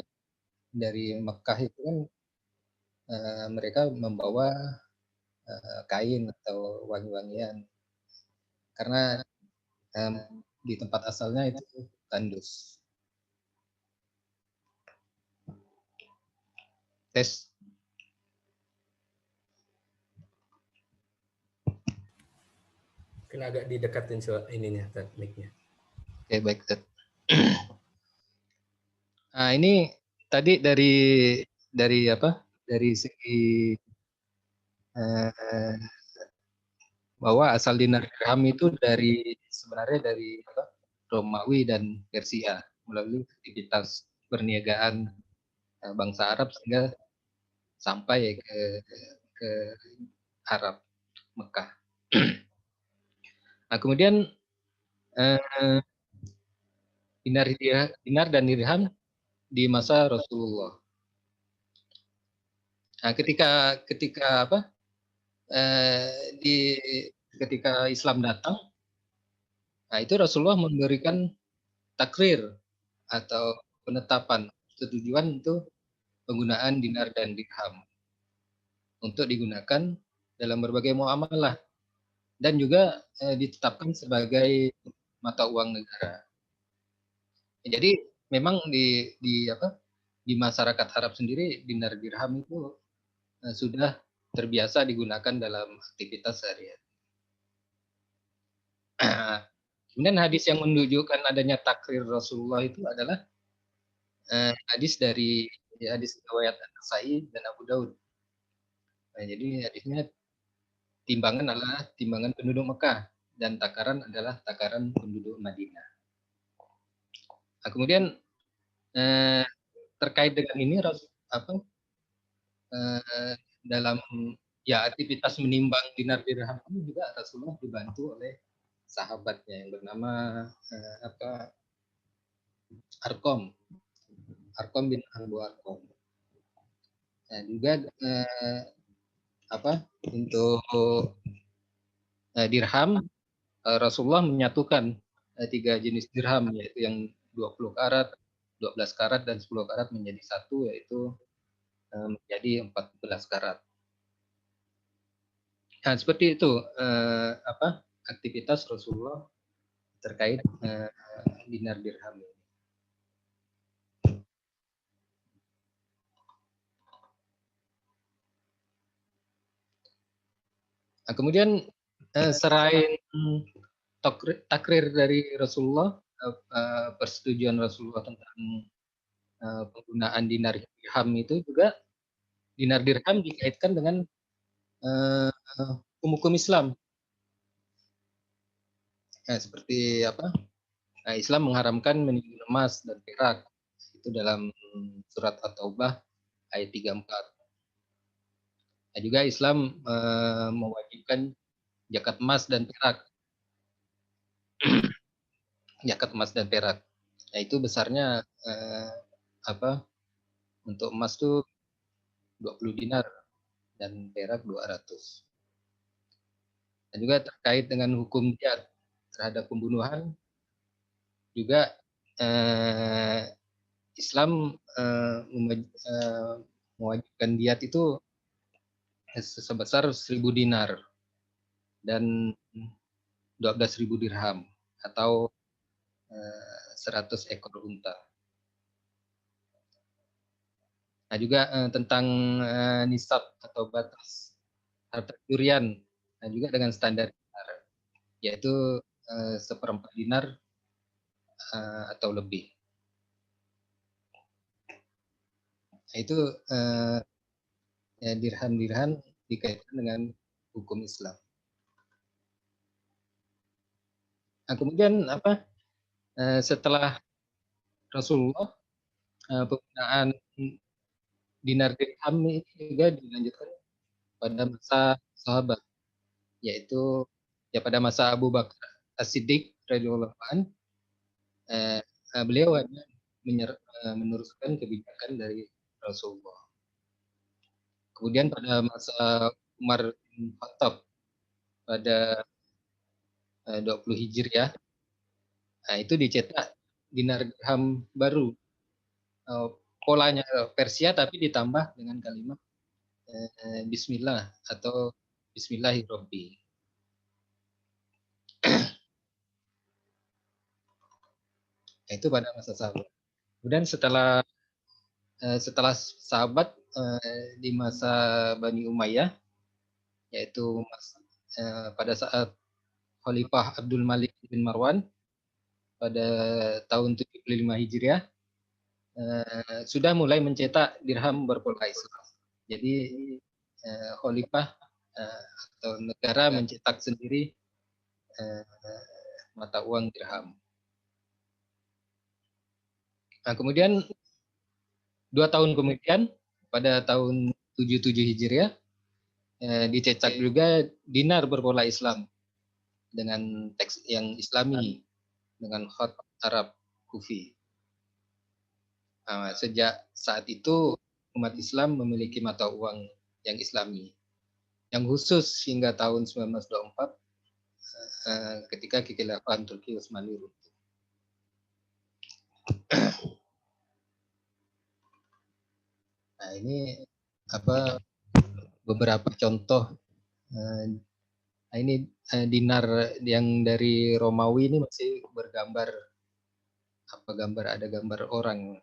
dari Mekah itu kan mereka membawa kain atau wangi-wangian karena di tempat asalnya itu tandus. Tes. Kena agak didekatin ininya, mic-nya. Oke, baik. Nah, ini tadi dari segi bahwa asal dinar dirham itu sebenarnya dari Romawi dan Persia melalui aktivitas perniagaan bangsa Arab sehingga sampai ke Arab, Mekah. Nah, kemudian dinar dan dirham di masa Rasulullah. Nah, ketika ketika Islam datang, nah itu Rasulullah memberikan takrir atau penetapan persetujuan untuk penggunaan dinar dan dirham untuk digunakan dalam berbagai muamalah dan juga ditetapkan sebagai mata uang negara. Jadi memang di masyarakat Arab sendiri dinar dirham itu sudah terbiasa digunakan dalam aktivitas sehari-hari. Kemudian hadis yang menunjukkan adanya takrir Rasulullah itu adalah hadis riwayat An-Nasa'i dan Abu Daud. Nah, jadi hadisnya timbangan adalah timbangan penduduk Mekah dan takaran adalah takaran penduduk Madinah. Nah, kemudian terkait dengan ini dalam aktivitas menimbang dinar dirham ini juga Rasulullah dibantu oleh sahabatnya yang bernama Arqam bin Abu Arqam. Nah, juga untuk dirham Rasulullah menyatukan 3 jenis dirham, yaitu yang 20 karat, 12 karat dan 10 karat menjadi satu, yaitu menjadi 14 karat. Nah, seperti itu aktivitas Rasulullah terkait dinar dirham ini. Nah, kemudian selain takrir dari Rasulullah, persetujuan Rasulullah tentang penggunaan dinar dirham itu juga dinar dirham dikaitkan dengan hukum Islam. Nah, seperti Nah, Islam mengharamkan menimbun emas dan perak. Itu dalam surat At-Taubah ayat 34. Nah, juga Islam mewajibkan zakat emas dan perak. Zakat emas dan perak. Nah, itu besarnya untuk emas tuh 20 dinar dan perak 200. Dan juga terkait dengan hukum jihad terhadap pembunuhan juga Islam mewajibkan diat itu sebesar 1.000 dinar dan 12.000 dirham atau 100 ekor unta. Nah, juga tentang nisab atau batas harta curian, nah juga dengan standar dinar, yaitu 1/4 dinar atau lebih. Nah, itu dirham dikaitkan dengan hukum Islam. Nah, kemudian setelah Rasulullah penggunaan dinar dirham ini juga dilanjutkan pada masa sahabat, yaitu pada masa Abu Bakar As-Siddiq radhiyallahu anhu. Beliau hanya meneruskan kebijakan dari Rasulullah. Kemudian pada masa Umar bin Khattab pada 20 Hijriah, nah itu dicetak dinar dirham baru. Polanya Persia tapi ditambah dengan kalimat Bismillah atau Bismillahirrahmanirrahim. Nah, itu pada masa sahabat. Kemudian setelah sahabat di masa Bani Umayyah, yaitu pada saat Khalifah Abdul Malik bin Marwan pada tahun 75 Hijriah sudah mulai mencetak dirham berpola Islam. Jadi Khalifah atau negara mencetak sendiri mata uang dirham. Nah, kemudian 2 tahun kemudian pada tahun 77 Hijriah dicetak juga dinar berpola Islam dengan teks yang Islami dengan khat Arab Kufi. Nah, sejak saat itu umat Islam memiliki mata uang yang Islami yang khusus hingga tahun 1924 ketika Khilafah Turki Utsmani runtuh. Nah, ini beberapa contoh. Nah, ini dinar yang dari Romawi ini masih bergambar ada gambar orang,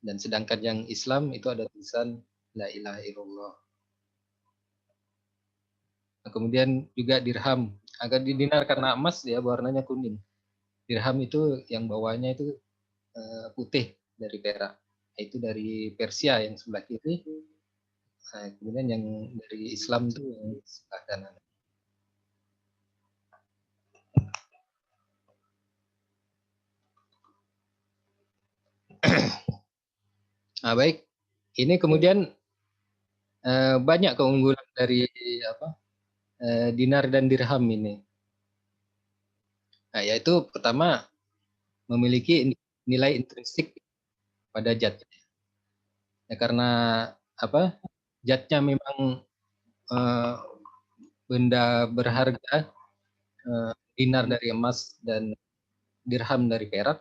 dan sedangkan yang Islam itu ada tulisan La ilaha illallah. Nah, kemudian juga dirham, agar di dinar karena emas dia warnanya kuning. Dirham itu yang bawahnya itu putih dari perak, itu dari Persia yang sebelah kiri. Nah, kemudian yang dari Islam itu yang sebelah kanan. Nah, baik, ini kemudian banyak keunggulan dari dinar dan dirham ini. Nah, yaitu pertama memiliki nilai intrinsik pada zatnya. Ya, karena zatnya memang benda berharga, dinar dari emas dan dirham dari perak,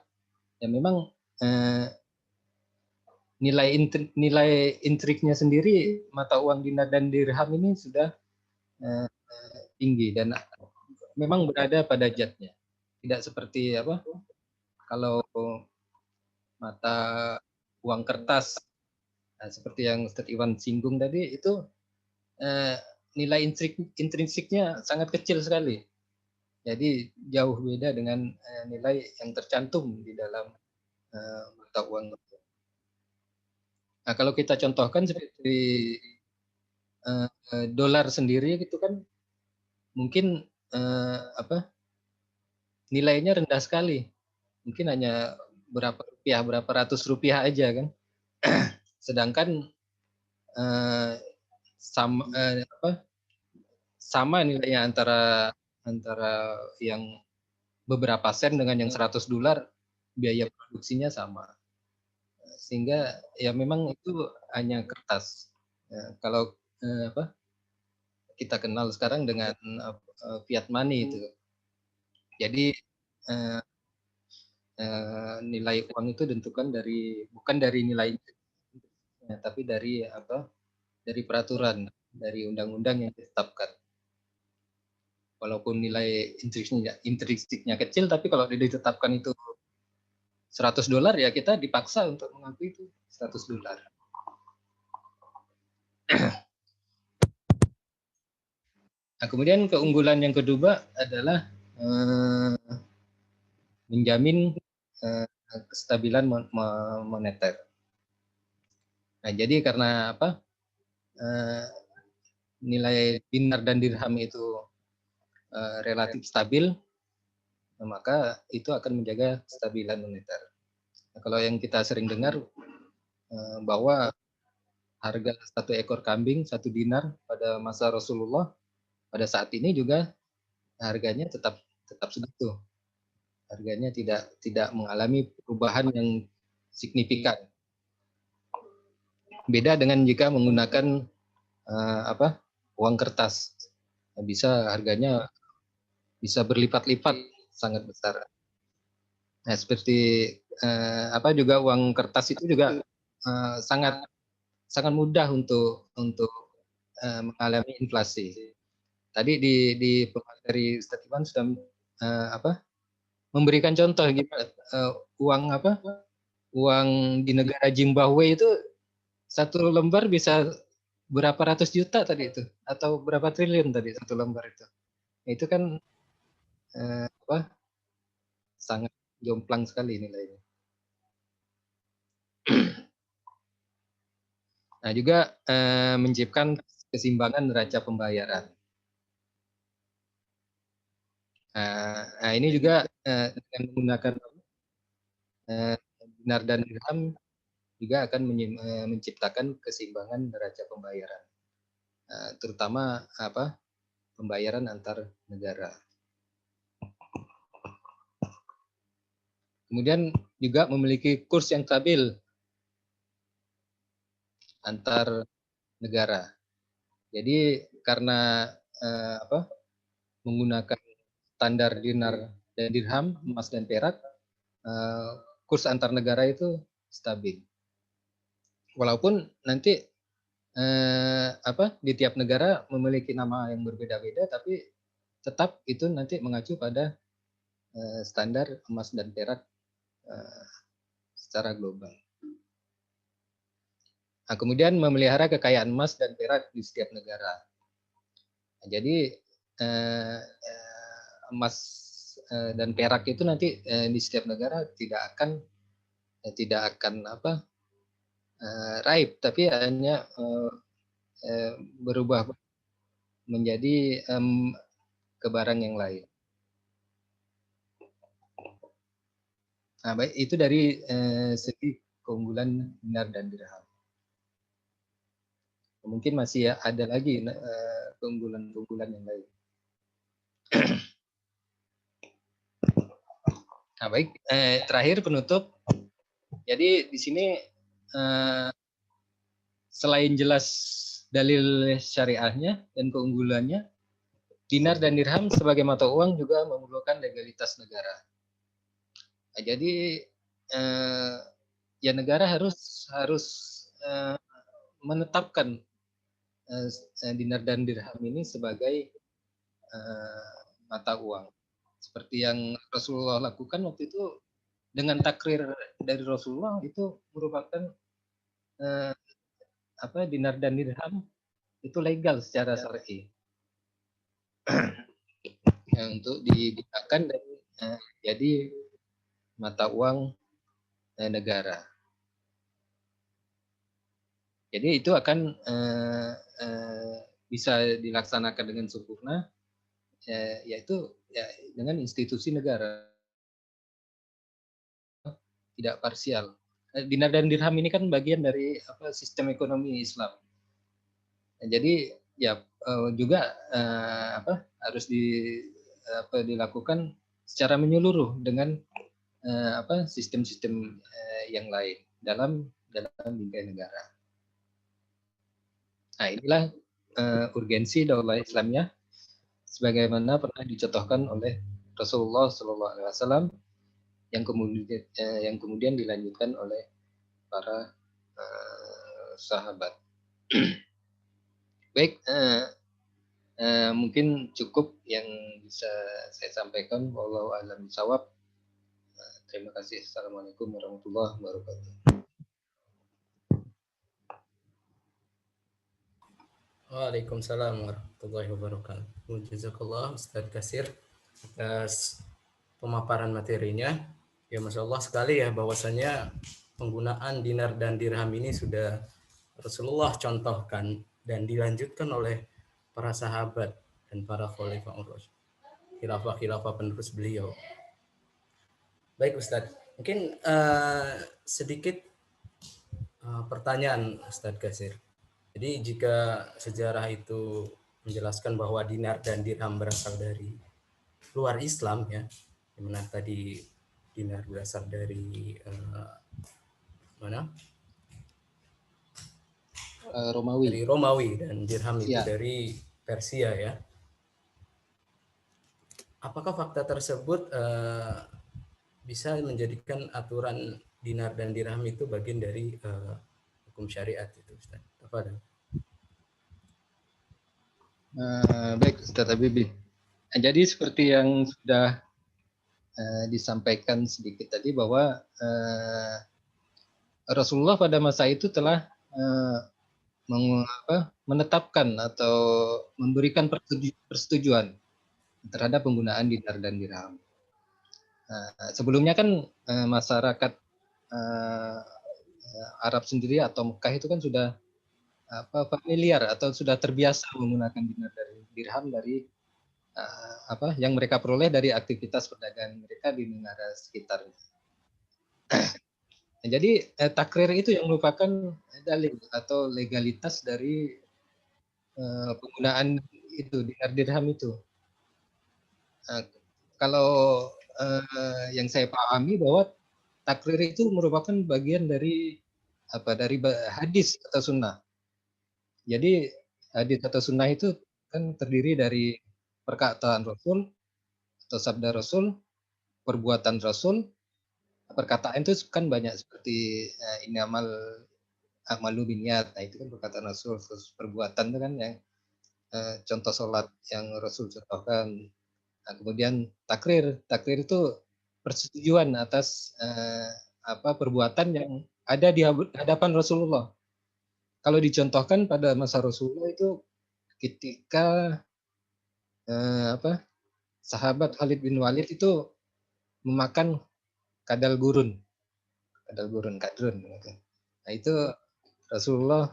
ya memang nilai intriknya sendiri mata uang dinar dan dirham ini sudah tinggi dan memang berada pada zatnya. Tidak seperti kalau mata uang kertas, nah, seperti yang Ustadz Iwan singgung tadi, itu nilai intrinsiknya sangat kecil sekali. Jadi jauh beda dengan nilai yang tercantum di dalam mata uang. Nah, kalau kita contohkan seperti dolar sendiri gitu kan, mungkin nilainya rendah sekali, mungkin hanya berapa ratus rupiah aja kan. Sedangkan sama nilainya antara yang beberapa sen dengan yang $100, biaya produksinya sama. Sehingga ya memang itu hanya kertas. Ya, kalau kita kenal sekarang dengan fiat money itu. Jadi nilai uang itu ditentukan bukan dari nilai, tapi dari dari peraturan, dari undang-undang yang ditetapkan. Walaupun nilai intrinsiknya kecil, tapi kalau ditetapkan itu $100, ya kita dipaksa untuk mengakui itu $100. Nah, kemudian keunggulan yang kedua adalah menjamin kestabilan moneter. Nah, jadi karena nilai dinar dan dirham itu relatif stabil, maka itu akan menjaga kestabilan moneter. Nah, kalau yang kita sering dengar bahwa harga satu ekor kambing, 1 dinar pada masa Rasulullah, pada saat ini juga harganya tetap segitu. Harganya tidak mengalami perubahan yang signifikan. Beda dengan jika menggunakan uang kertas, harganya bisa berlipat-lipat, sangat besar. Nah, seperti juga uang kertas itu juga sangat mudah untuk mengalami inflasi. Tadi di pemateri Ustadz Iwan sudah memberikan contoh gimana uang di negara Zimbabwe itu 1 lembar bisa berapa ratus juta tadi itu, atau berapa triliun tadi 1 lembar itu. Itu kan sangat jomplang sekali nilainya. Nah, juga menciptakan keseimbangan neraca pembayaran. Nah, ini juga dengan menggunakan dinar dan dirham juga akan menciptakan keseimbangan neraca pembayaran, terutama pembayaran antar negara. Kemudian juga memiliki kurs yang stabil antar negara. Jadi karena menggunakan standar dinar dan dirham, emas dan perak, kurs antar negara itu stabil. Walaupun nanti di tiap negara memiliki nama yang berbeda-beda, tapi tetap itu nanti mengacu pada standar emas dan perak secara global. Nah, kemudian memelihara kekayaan emas dan perak di setiap negara. Nah, jadi emas dan perak itu nanti di setiap negara tidak akan raib, tapi hanya berubah menjadi ke barang yang lain. Nah, baik, itu dari segi keunggulan dinar dan dirham. Mungkin masih ada lagi keunggulan-keunggulan yang lain. Nah, baik, terakhir penutup. Jadi di sini selain jelas dalil syariahnya dan keunggulannya, dinar dan dirham sebagai mata uang juga memerlukan legalitas negara. Nah, jadi ya negara harus menetapkan dinar dan dirham ini sebagai mata uang. Seperti yang Rasulullah lakukan waktu itu dengan takrir dari Rasulullah, itu merupakan dinar dan dirham itu legal secara syar'i untuk digunakan dan jadi mata uang negara. Jadi itu akan bisa dilaksanakan dengan sempurna, yaitu dengan institusi negara, tidak parsial. Dinar dan dirham ini kan bagian dari sistem ekonomi Islam. Jadi ya juga harus dilakukan secara menyeluruh dengan sistem-sistem yang lain dalam bingkai negara. Nah, inilah urgensi daulah Islamnya sebagaimana pernah dicontohkan oleh Rasulullah SAW yang kemudian dilanjutkan oleh para sahabat. Baik, mungkin cukup yang bisa saya sampaikan. Wallahu a'lam bishawab. Terima kasih. Assalamualaikum warahmatullahi wabarakatuh. Waalaikumsalam warahmatullahi wabarakatuh. Jazakallah Ustaz Katsir atas pemaparan materinya. Ya, Masya Allah sekali ya bahwasanya penggunaan dinar dan dirham ini sudah Rasulullah contohkan dan dilanjutkan oleh para sahabat dan para khalifah khilafah penerus beliau. Baik Ustaz, mungkin sedikit pertanyaan Ustaz Katsir. Jadi jika sejarah itu menjelaskan bahwa dinar dan dirham berasal dari luar Islam ya, dimana tadi dinar berasal dari mana? Romawi. Dari Romawi dan dirham itu Ya. dari Persia ya. Apakah fakta tersebut bisa menjadikan aturan dinar dan dirham itu bagian dari hukum syariat itu Ustaz? Tafadhol. Baik Ustaz Habibie. Jadi seperti yang sudah disampaikan sedikit tadi bahwa Rasulullah pada masa itu telah menetapkan atau memberikan persetujuan terhadap penggunaan dinar dan dirham. Sebelumnya kan masyarakat Arab sendiri atau Mekah itu kan sudah familiar atau sudah terbiasa menggunakan dinar dan dirham dari yang mereka peroleh dari aktivitas perdagangan mereka di negara sekitarnya. Jadi takrir itu yang merupakan dalil atau legalitas dari penggunaan itu dinar dirham itu. Kalau yang saya pahami bahwa takrir itu merupakan bagian dari hadis atau sunnah. Jadi hadis atau sunnah itu kan terdiri dari perkataan Rasul atau sabda Rasul, perbuatan Rasul, perkataan itu kan banyak seperti ini amalu biniat. Nah, itu kan perkataan Rasul. Terus perbuatan itu kan yang contoh sholat yang Rasul contohkan. Nah, kemudian takrir itu persetujuan atas perbuatan yang ada di hadapan Rasulullah. Kalau dicontohkan pada masa Rasulullah itu ketika sahabat Khalid bin Walid itu memakan kadrun. Nah, itu Rasulullah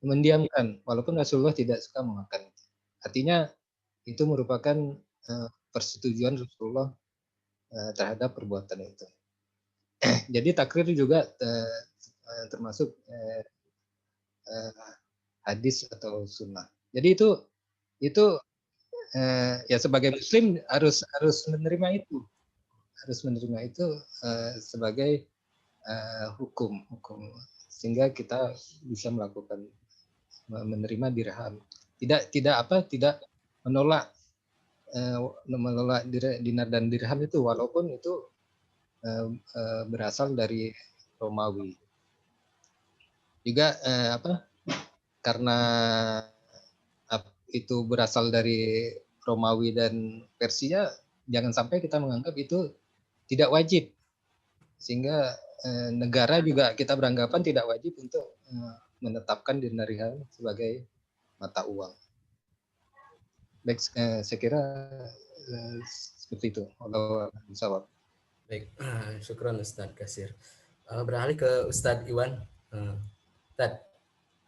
mendiamkan, walaupun Rasulullah tidak suka memakan. Artinya itu merupakan persetujuan Rasulullah terhadap perbuatan itu. Jadi takrir juga termasuk hadis atau sunnah. Jadi itu ya sebagai Muslim harus menerima itu, sebagai hukum, sehingga kita bisa menerima dirham. Tidak menolak dinar dan dirham itu, walaupun itu berasal dari Romawi. Juga karena itu berasal dari Romawi dan Persia, jangan sampai kita menganggap itu tidak wajib, sehingga negara juga kita beranggapan tidak wajib untuk menetapkan dinar dirham sebagai mata uang. Baik, saya kira seperti itu. Allah jawab. Baik, syukran Ustadz Kasir. Beralih ke Ustadz Iwan. Ustadz,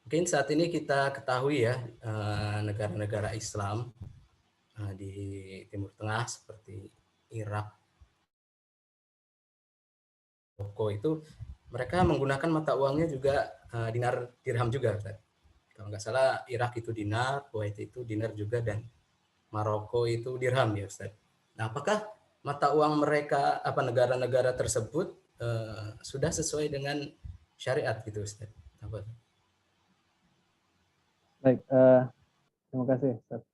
mungkin saat ini kita ketahui ya, negara-negara Islam di Timur Tengah seperti Irak, Maroko itu mereka menggunakan mata uangnya juga dinar dirham juga, Ustadz. Kalau nggak salah Irak itu dinar, Kuwait itu dinar juga, dan Maroko itu dirham ya Ustadz. Nah, apakah mata uang mereka negara-negara tersebut sudah sesuai dengan syariat gitu Ustadz? Baik, terima kasih Ustadz.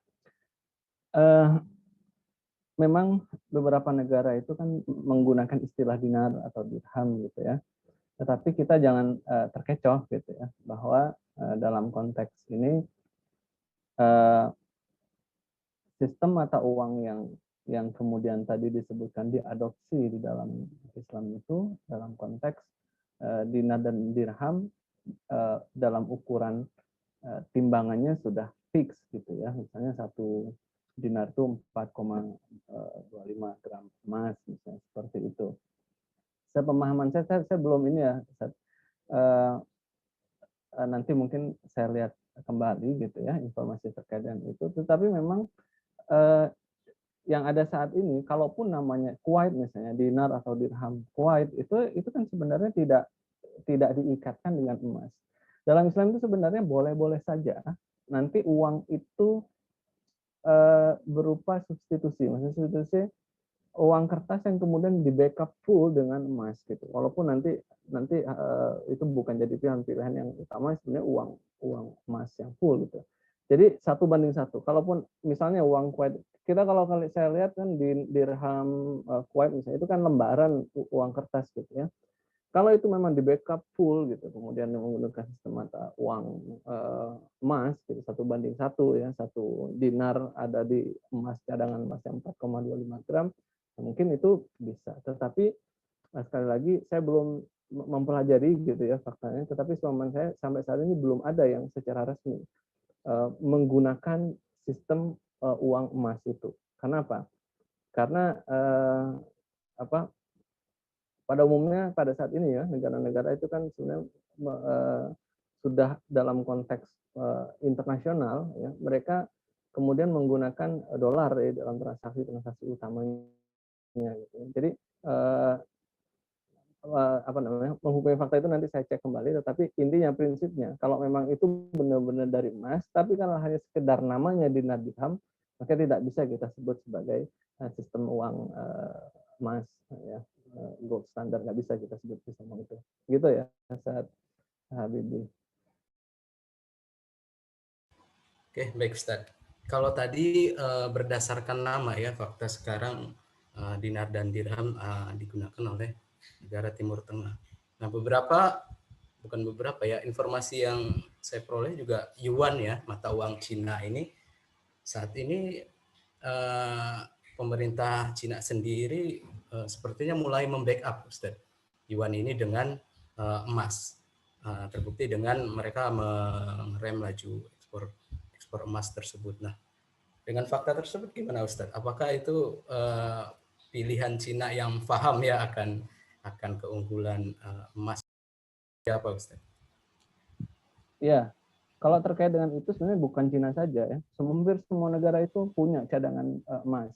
Memang beberapa negara itu kan menggunakan istilah dinar atau dirham gitu ya. Tetapi kita jangan terkecoh gitu ya, bahwa dalam konteks ini sistem mata uang yang kemudian tadi disebutkan diadopsi di dalam Islam itu dalam konteks dinar dan dirham dalam ukuran timbangannya sudah fix gitu ya. Misalnya satu dinar itu 4,25 gram emas misalnya, seperti itu. Sepemahaman saya belum ini ya, nanti mungkin saya lihat kembali gitu ya informasi terkait dengan itu. Tetapi memang yang ada saat ini, kalaupun namanya Kuwait misalnya dinar atau dirham Kuwait itu kan sebenarnya tidak diikatkan dengan emas. Dalam Islam itu sebenarnya boleh-boleh saja nanti uang itu berupa substitusi, maksudnya substitusi uang kertas yang kemudian di backup full dengan emas gitu. Walaupun nanti itu bukan jadi pilihan yang utama, sebenarnya uang emas yang full gitu. Jadi 1:1. Kalaupun misalnya uang Kuwait, kita kalau saya lihat kan di dirham Kuwait misalnya itu kan lembaran uang kertas gitu ya. Kalau itu memang di backup full gitu, kemudian menggunakan sistem mata uang emas gitu, 1:1 ya, 1 dinar ada di emas cadangan emas yang 4,25 gram, mungkin itu bisa. Tetapi sekali lagi saya belum mempelajari gitu ya faktanya, tetapi pemahaman saya sampai saat ini belum ada yang secara resmi menggunakan sistem uang emas itu. Kenapa? Karena pada umumnya pada saat ini ya negara-negara itu kan sebenarnya sudah dalam konteks internasional ya, mereka kemudian menggunakan dolar ya dalam transaksi utamanya gitu. Jadi menghukumi fakta itu nanti saya cek kembali, tetapi intinya prinsipnya kalau memang itu benar-benar dari emas tapi kalau hanya sekedar namanya dinar dirham, maka tidak bisa kita sebut sebagai sistem uang emas ya, gold standar, nggak bisa kita sebut sistem itu gitu ya Ustaz Habibie. Oke, baik Ustaz. Kalau tadi berdasarkan nama ya, fakta sekarang dinar dan dirham digunakan oleh negara Timur Tengah. Nah, bukan beberapa ya, informasi yang saya peroleh juga yuan ya, mata uang Cina ini saat ini pemerintah Cina sendiri sepertinya mulai membackup Ustaz yuan ini dengan emas. Terbukti dengan mereka mengerem laju ekspor emas tersebut. Nah, dengan fakta tersebut gimana Ustaz? Apakah itu pilihan Cina yang paham ya akan keunggulan emas? Apa Ustaz? Ya, kalau terkait dengan itu sebenarnya bukan Cina saja ya. Hampir semua negara itu punya cadangan emas.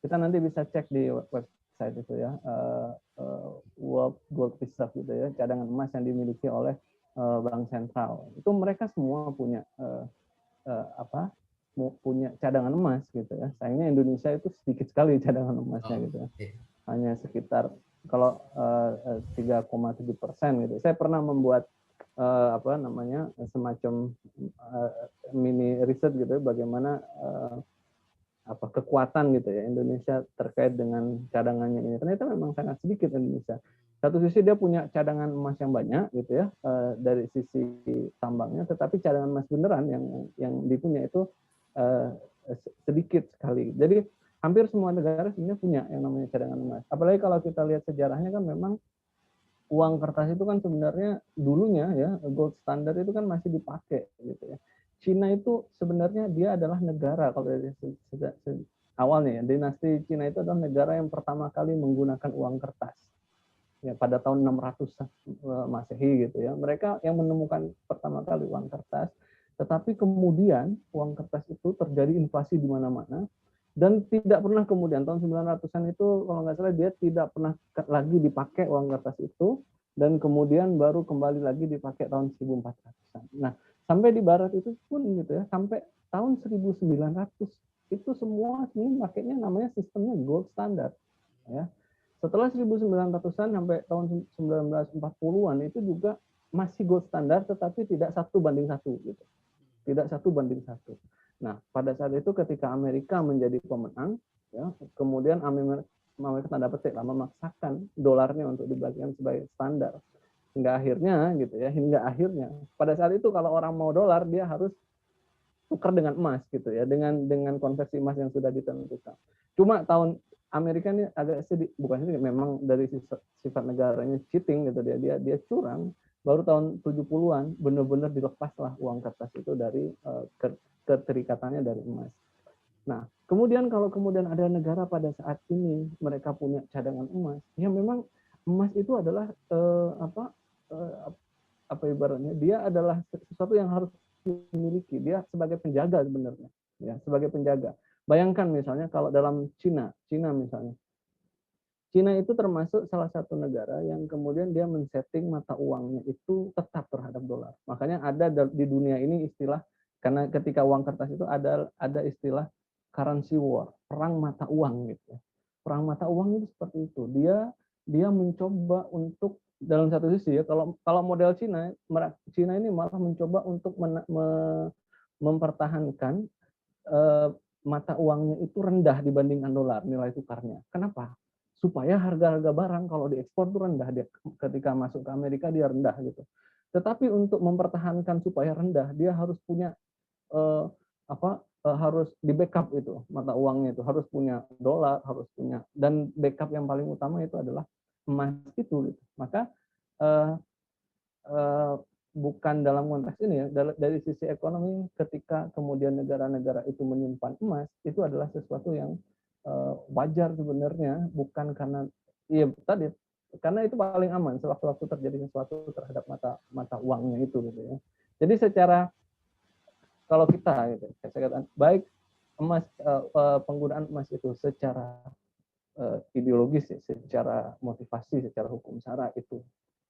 Kita nanti bisa cek di website itu ya, World Gold Reserve gitu ya, cadangan emas yang dimiliki oleh bank sentral. Itu mereka semua punya punya cadangan emas gitu ya. Sayangnya Indonesia itu sedikit sekali cadangan emasnya gitu ya. Hanya sekitar kalau 3,7% gitu. Saya pernah membuat semacam mini riset gitu ya, bagaimana kekuatan gitu ya Indonesia terkait dengan cadangannya ini. Ternyata memang sangat sedikit Indonesia. Satu sisi dia punya cadangan emas yang banyak gitu ya dari sisi tambangnya, tetapi cadangan emas beneran yang dipunya itu sedikit sekali. Jadi hampir semua negara sebenarnya punya yang namanya cadangan emas. Apalagi kalau kita lihat sejarahnya kan memang uang kertas itu kan sebenarnya dulunya ya gold standard itu kan masih dipakai gitu ya. Cina itu sebenarnya dia adalah negara kalau dari awalnya ya, dinasti Cina itu adalah negara yang pertama kali menggunakan uang kertas. Ya pada tahun 600 Masehi gitu ya. Mereka yang menemukan pertama kali uang kertas, tetapi kemudian uang kertas itu terjadi inflasi di mana-mana dan tidak pernah kemudian tahun 900-an itu kalau nggak salah dia tidak pernah lagi dipakai uang kertas itu dan kemudian baru kembali lagi dipakai tahun 1400-an. Nah, sampai di barat itu pun gitu ya, sampai tahun 1900 itu semua ini pakainya namanya sistemnya gold standard ya. Setelah 1900-an sampai tahun 1940-an itu juga masih gold standard tetapi tidak 1:1 gitu. Tidak 1:1. Nah, pada saat itu ketika Amerika menjadi pemenang, ya, kemudian Amerika tanda petik memaksakan dolarnya untuk dibagikan sebagai standar. Hingga akhirnya pada saat itu kalau orang mau dolar dia harus tukar dengan emas gitu ya, dengan konversi emas yang sudah ditentukan. Cuma tahun Amerika ini agak sedikit, bukan sedikit, memang dari sifat negaranya cheating gitu dia curang. Baru tahun 70-an benar-benar dilepaslah uang kertas itu dari keterikatannya dari emas. Nah, kemudian kalau kemudian ada negara pada saat ini mereka punya cadangan emas, ya memang emas itu adalah ibaratnya dia adalah sesuatu yang harus dimiliki. Dia sebagai penjaga sebenarnya, ya sebagai penjaga. Bayangkan misalnya kalau dalam Cina misalnya. Cina itu termasuk salah satu negara yang kemudian dia men-setting mata uangnya itu tetap terhadap dolar. Makanya ada di dunia ini istilah, karena ketika uang kertas itu ada istilah currency war, perang mata uang gitu. Perang mata uang itu seperti itu. Dia mencoba untuk dalam satu sisi ya, kalau model Cina ini malah mencoba untuk mempertahankan mata uangnya itu rendah dibandingkan dolar nilai tukarnya. Kenapa? Supaya harga-harga barang kalau diekspor itu rendah, dia ketika masuk ke Amerika dia rendah gitu. Tetapi untuk mempertahankan supaya rendah, dia harus punya harus di backup itu mata uangnya itu harus punya dolar, harus punya, dan backup yang paling utama itu adalah emas itu. Gitu. Maka bukan dalam konteks ini ya, dari sisi ekonomi ketika kemudian negara-negara itu menyimpan emas itu adalah sesuatu yang wajar sebenarnya, bukan karena tadi karena itu paling aman sewaktu-waktu terjadi sesuatu terhadap mata uangnya itu gitu ya. Jadi secara kalau kita gitu, saya katakan baik emas penggunaan emas itu secara ideologis ya, secara motivasi, secara hukum syara itu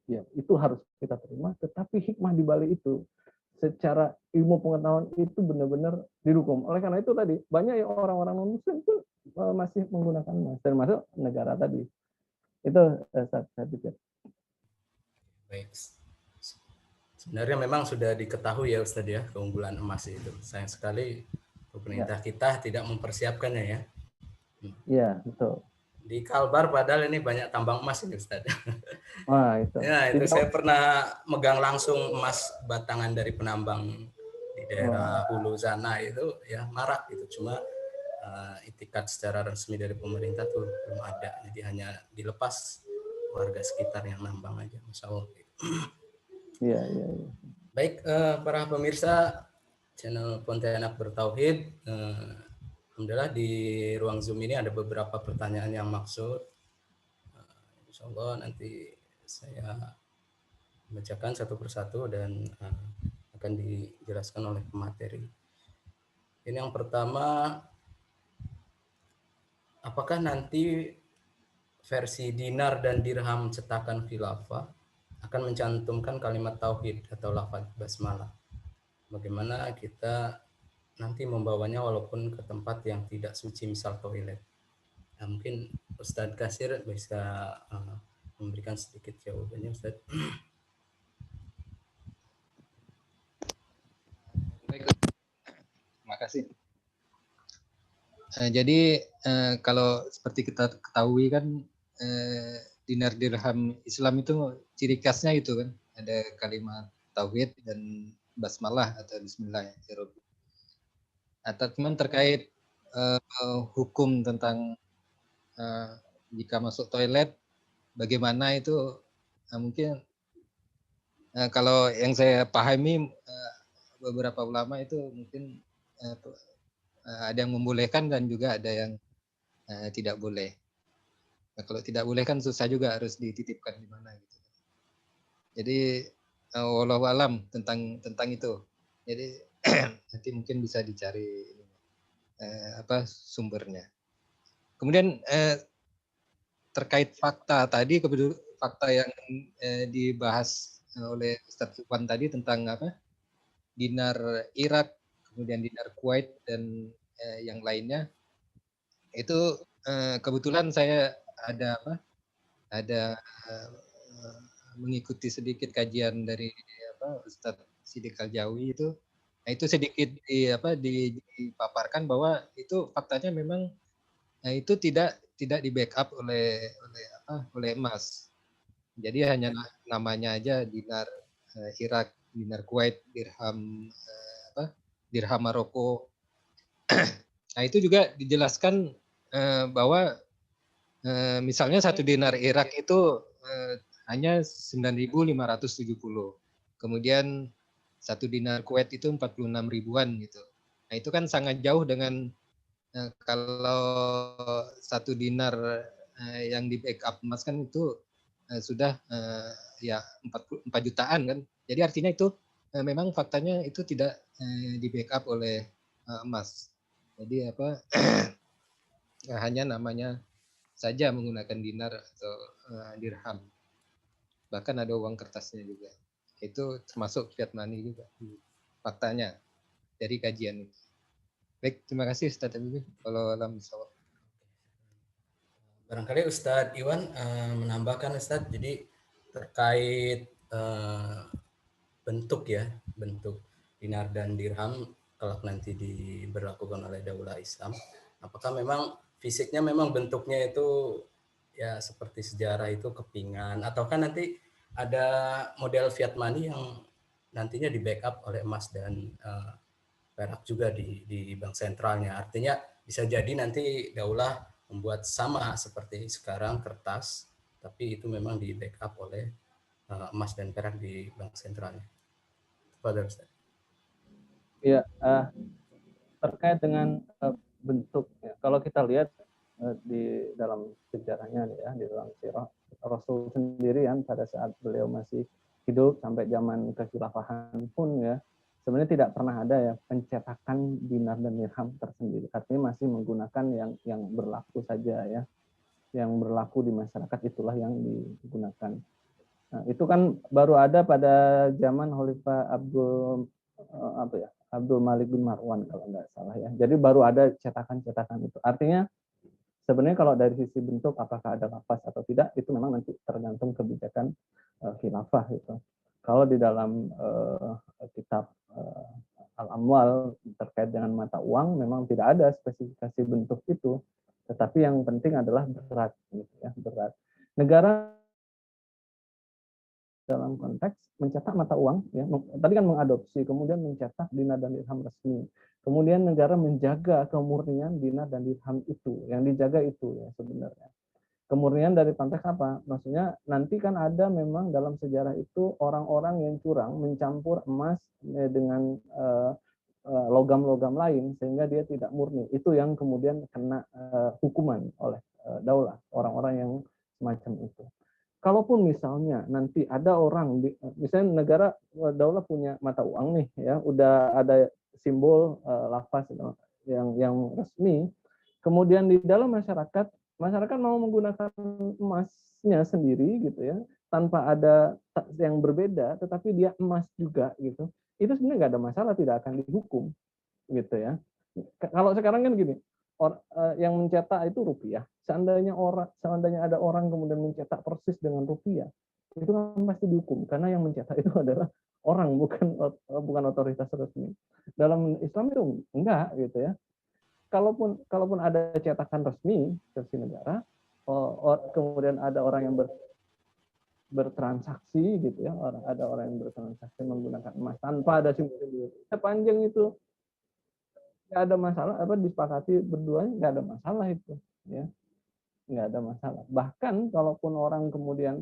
ya itu harus kita terima, tetapi hikmah di balik itu secara ilmu pengetahuan itu benar-benar didukung. Oleh karena itu tadi banyak yang orang-orang non-muslim itu masih menggunakan emas, termasuk negara tadi. Itu saya pikir. Baik. Sebenarnya memang sudah diketahui ya Ustadz ya keunggulan emas itu. Sayang sekali Pemerintah kita tidak mempersiapkannya ya. Iya, betul. Di Kalbar padahal ini banyak tambang emas ini Ustaz. Wah, itu. Ya, itu Tidak. saya pernah megang langsung emas batangan dari penambang di daerah Wah, hulu sana itu ya marak gitu. Cuma itikat secara resmi dari pemerintah tuh belum ada. Jadi hanya dilepas warga sekitar yang nambang aja. Masya Allah. iya, iya, iya. Baik, para pemirsa channel Pontianak Bertauhid. Alhamdulillah di ruang Zoom ini ada beberapa pertanyaan yang maksud. Insya Allah nanti saya bacakan satu persatu dan akan dijelaskan oleh pemateri. Ini yang pertama, apakah nanti versi dinar dan dirham cetakan khilafah akan mencantumkan kalimat tauhid atau lafaz basmalah? Bagaimana kita nanti membawanya walaupun ke tempat yang tidak suci, misal toilet? Nah, mungkin Ustadz Kasir bisa memberikan sedikit jawabannya, Ustadz. Baik, terima kasih. Jadi kalau seperti kita ketahui kan dinar dirham Islam itu ciri khasnya itu kan ada kalimat tauhid dan basmalah atau bismillahirrahmanirrahim. Atau cuman terkait hukum tentang jika masuk toilet bagaimana itu mungkin kalau yang saya pahami beberapa ulama itu mungkin ada yang membolehkan dan juga ada yang tidak boleh. Nah, kalau tidak boleh kan susah juga harus dititipkan di mana gitu. Jadi wallahu alam tentang itu. Jadi nanti mungkin bisa dicari apa sumbernya. Kemudian terkait fakta tadi, fakta yang dibahas oleh Ustadz Sufwan tadi tentang apa dinar Irak, kemudian dinar Kuwait dan yang lainnya itu kebetulan saya ada mengikuti sedikit kajian dari Ustadz Sidik Aljawi itu. Nah, itu sedikit dipaparkan bahwa itu faktanya memang itu tidak di backup oleh emas. Jadi hanya namanya aja dinar Irak, dinar Kuwait, dirham Maroko. Nah, itu juga dijelaskan bahwa misalnya satu dinar Irak itu hanya 9.570. Kemudian satu dinar Kuwait itu 46 ribuan gitu. Nah, itu kan sangat jauh dengan kalau satu dinar yang di backup emas kan itu sudah ya 4 jutaan kan. Jadi artinya itu memang faktanya itu tidak di backup oleh emas. Jadi hanya namanya saja menggunakan dinar atau dirham. Bahkan ada uang kertasnya juga. Itu termasuk fiat money juga faktanya dari kajian itu. Baik, terima kasih Ustadz Habibie. Kalau alam bisawab. Barangkali Ustadz Iwan menambahkan Ustadz, jadi terkait bentuk dinar dan dirham kalau nanti diberlakukan oleh Daulah Islam, apakah memang fisiknya memang bentuknya itu ya seperti sejarah itu kepingan, ataukah nanti ada model fiat money yang nantinya di backup oleh emas dan perak juga di bank sentralnya. Artinya bisa jadi nanti Daulah membuat sama seperti sekarang kertas, tapi itu memang di backup oleh emas dan perak di bank sentralnya. Pada Ustaz. Ya, terkait dengan bentuk, ya, kalau kita lihat di dalam sejarahnya nih ya, di dalam sirah Rasul sendiri kan pada saat beliau masih hidup sampai zaman kekhilafahan pun ya sebenarnya tidak pernah ada ya pencetakan dinar dan dirham tersendiri. Artinya masih menggunakan yang berlaku saja ya, yang berlaku di masyarakat itulah yang digunakan. Nah, itu kan baru ada pada zaman Khalifah Abdul Malik bin Marwan kalau nggak salah ya. Jadi baru ada cetakan-cetakan itu. Artinya sebenarnya kalau dari sisi bentuk apakah ada lafaz atau tidak itu memang nanti tergantung kebijakan khilafah gitu. Kalau di dalam kitab al-amwal terkait dengan mata uang memang tidak ada spesifikasi bentuk itu, tetapi yang penting adalah berat, gitu ya, berat. Negara dalam konteks mencetak mata uang, ya, tadi kan mengadopsi, kemudian mencetak dinar dan dirham resmi, kemudian negara menjaga kemurnian dinar dan dirham itu, yang dijaga itu ya sebenarnya. Kemurnian dari konteks apa? Maksudnya nanti kan ada memang dalam sejarah itu orang-orang yang curang mencampur emas dengan logam-logam lain sehingga dia tidak murni. Itu yang kemudian kena hukuman oleh daulah, orang-orang yang semacam itu. Kalaupun misalnya nanti ada orang, misalnya negara daulah punya mata uang nih, ya, udah ada simbol lafaz yang resmi, kemudian di dalam masyarakat mau menggunakan emasnya sendiri gitu ya, tanpa ada yang berbeda, tetapi dia emas juga gitu, itu sebenarnya nggak ada masalah, tidak akan dihukum gitu ya. Kalau sekarang kan gini, yang mencetak itu rupiah. Seandainya ada orang kemudian mencetak persis dengan rupiah, itu kan pasti dihukum karena yang mencetak itu adalah orang, bukan otoritas resmi. Dalam Islam itu enggak gitu ya. Kalaupun ada cetakan resmi negara, kemudian ada orang yang bertransaksi gitu ya, ada orang yang bertransaksi menggunakan emas tanpa ada simbol sepanjang itu nggak ada masalah, disepakati berdua nggak ada masalah itu ya, nggak ada masalah. Bahkan kalaupun orang kemudian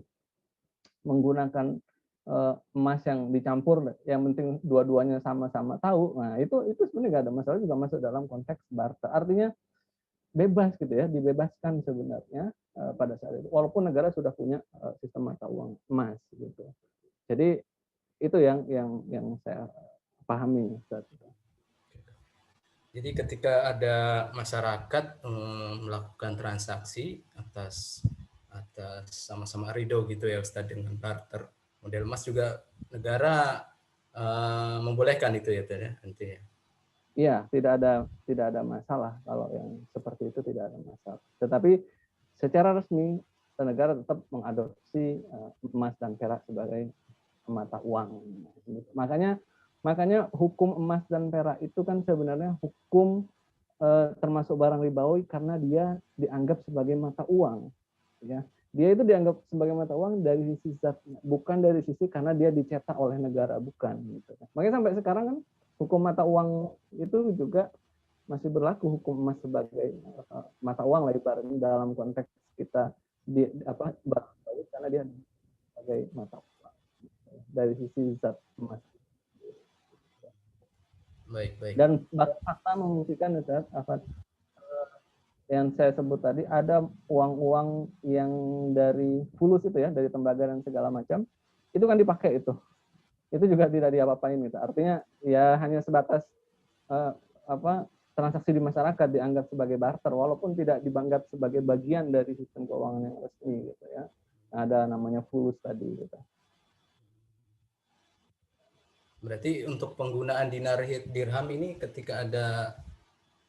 menggunakan emas yang dicampur, yang penting dua-duanya sama-sama tahu, nah itu sebenarnya nggak ada masalah, juga masuk dalam konteks barter, artinya bebas gitu ya, dibebaskan sebenarnya pada saat itu, walaupun negara sudah punya sistem mata uang emas gitu. Jadi itu yang saya pahami saat itu. Jadi ketika ada masyarakat melakukan transaksi atas sama-sama ridho gitu ya Ustaz dengan barter model emas, juga negara membolehkan itu ya Ustaz ya nanti ya. Iya, tidak ada masalah kalau yang seperti itu, tidak ada masalah. Tetapi secara resmi negara tetap mengadopsi emas dan perak sebagai mata uang. Makanya hukum emas dan perak itu kan sebenarnya hukum termasuk barang ribawi karena dia dianggap sebagai mata uang. Ya, dia itu dianggap sebagai mata uang dari sisi zatnya, bukan dari sisi karena dia dicetak oleh negara, bukan. Gitu. Makanya sampai sekarang kan hukum mata uang itu juga masih berlaku, hukum emas sebagai mata uang lah ibaratnya dalam konteks kita karena dia sebagai mata uang dari sisi zat emas. Baik. Dan fakta membuktikan Ustaz, yang saya sebut tadi, ada uang-uang yang dari fulus itu ya, dari tembaga dan segala macam, itu kan dipakai itu juga tidak diapa-apain gitu. Artinya ya hanya sebatas transaksi di masyarakat dianggap sebagai barter, walaupun tidak dianggap sebagai bagian dari sistem keuangan yang resmi gitu ya. Ada namanya fulus tadi gitu. Berarti untuk penggunaan dinar dirham ini ketika ada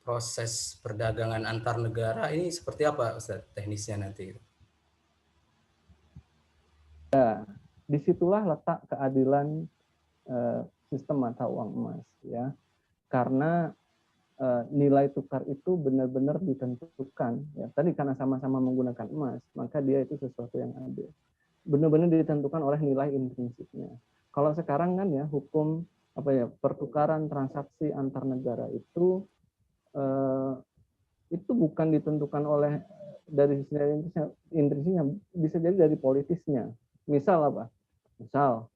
proses perdagangan antar negara ini seperti apa Ustaz teknisnya nanti? Ya, disitulah letak keadilan sistem mata uang emas ya, karena nilai tukar itu benar-benar ditentukan ya, tadi karena sama-sama menggunakan emas, maka dia itu sesuatu yang adil, benar-benar ditentukan oleh nilai intrinsiknya. Kalau sekarang kan ya hukum pertukaran transaksi antar negara itu bukan ditentukan oleh dari sisi intrinsiknya, bisa jadi dari politisnya. Misal apa? Misal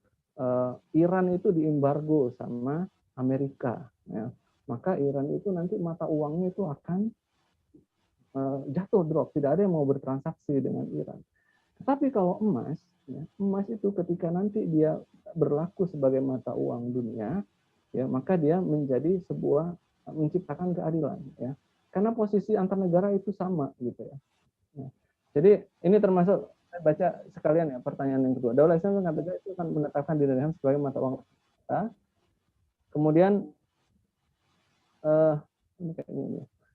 Iran itu diembargo sama Amerika, ya. Maka Iran itu nanti mata uangnya itu akan jatuh, drop, tidak ada yang mau bertransaksi dengan Iran. Tetapi kalau emas, ya, emas itu ketika nanti dia berlaku sebagai mata uang dunia, ya, maka dia menjadi menciptakan keadilan, ya, karena posisi antar negara itu sama gitu ya. Jadi ini termasuk, saya baca sekalian ya pertanyaan yang kedua. Daulah Islam mengatakan itu akan menetapkan dinar dirham sebagai mata uang kita. Kemudian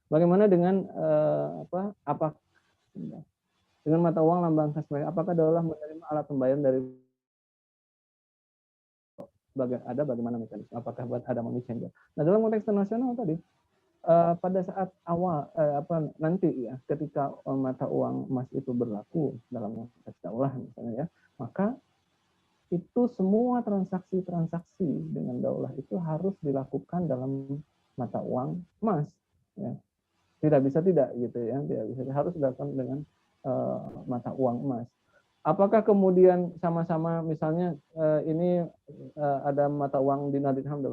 bagaimana dengan dengan mata uang lambang khas mereka? Apakah daulah menerima alat pembayaran dari ada bagaimana mekanisme, apakah ada money changer. Nah, dalam konteks internasional tadi, pada saat awal nanti ya, ketika mata uang emas itu berlaku dalam konteks daulah misalnya ya, maka itu semua transaksi dengan daulah itu harus dilakukan dalam mata uang emas, ya. Tidak bisa tidak gitu ya, tidak bisa, harus dilakukan dengan mata uang emas. Apakah kemudian sama-sama misalnya ini ada mata uang dinar dirham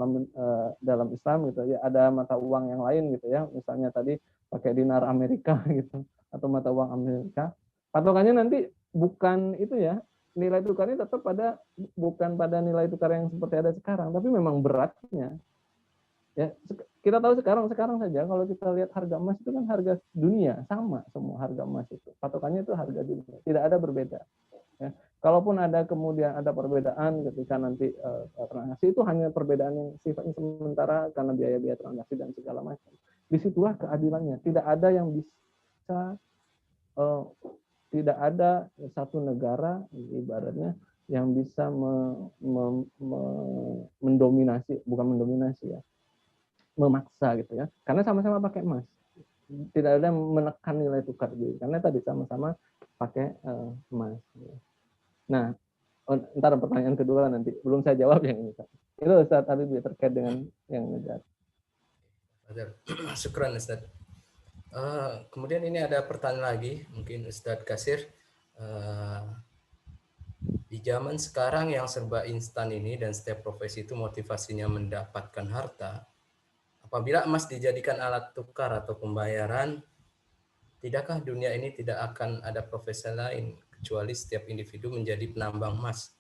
dalam Islam gitu ya, ada mata uang yang lain gitu ya, misalnya tadi pakai dinar Amerika gitu atau mata uang Amerika, patokannya nanti bukan itu ya, nilai tukarnya tetap bukan pada nilai tukar yang seperti ada sekarang, tapi memang beratnya ya. Kita tahu sekarang saja kalau kita lihat harga emas itu kan harga dunia, sama semua harga emas itu, patokannya itu harga dunia, tidak ada berbeda ya. Kalaupun kemudian ada perbedaan ketika nanti transaksi, itu hanya perbedaan yang sifatnya sementara karena biaya-biaya transaksi dan segala macam. Disitulah keadilannya. Tidak ada yang bisa tidak ada satu negara ibaratnya yang bisa mendominasi, bukan mendominasi ya, memaksa gitu ya, karena sama-sama pakai emas. Tidak ada yang menekan nilai tukar gitu, karena tadi sama-sama pakai emas. Nah, ntar pertanyaan kedua nanti belum saya jawab yang ini. Itu Ustaz Habib terkait dengan yang negara. Syukran Ustaz. Kemudian ini ada pertanyaan lagi, mungkin Ustadz Kasir. Di zaman sekarang yang serba instan ini dan setiap profesi itu motivasinya mendapatkan harta, apabila emas dijadikan alat tukar atau pembayaran, tidakkah dunia ini tidak akan ada profesi lain kecuali setiap individu menjadi penambang emas?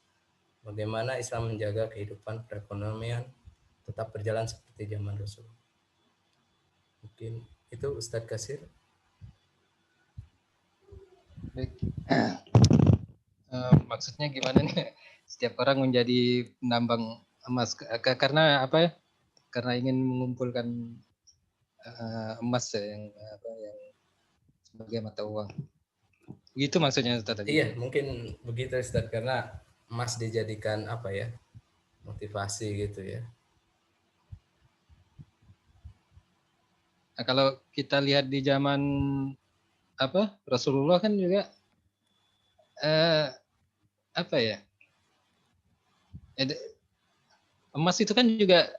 Bagaimana Islam menjaga kehidupan perekonomian tetap berjalan seperti zaman Rasul? Mungkin itu Ustadz Kasir. Baik. Maksudnya gimana nih? Setiap orang menjadi penambang emas karena apa ya? Karena ingin mengumpulkan emas yang sebagai mata uang. Gitu maksudnya Ustaz tadi. Iya, mungkin begitu Ustaz, karena emas dijadikan apa ya? Motivasi gitu ya. Nah, kalau kita lihat di zaman Rasulullah kan juga apa ya? Emas itu kan juga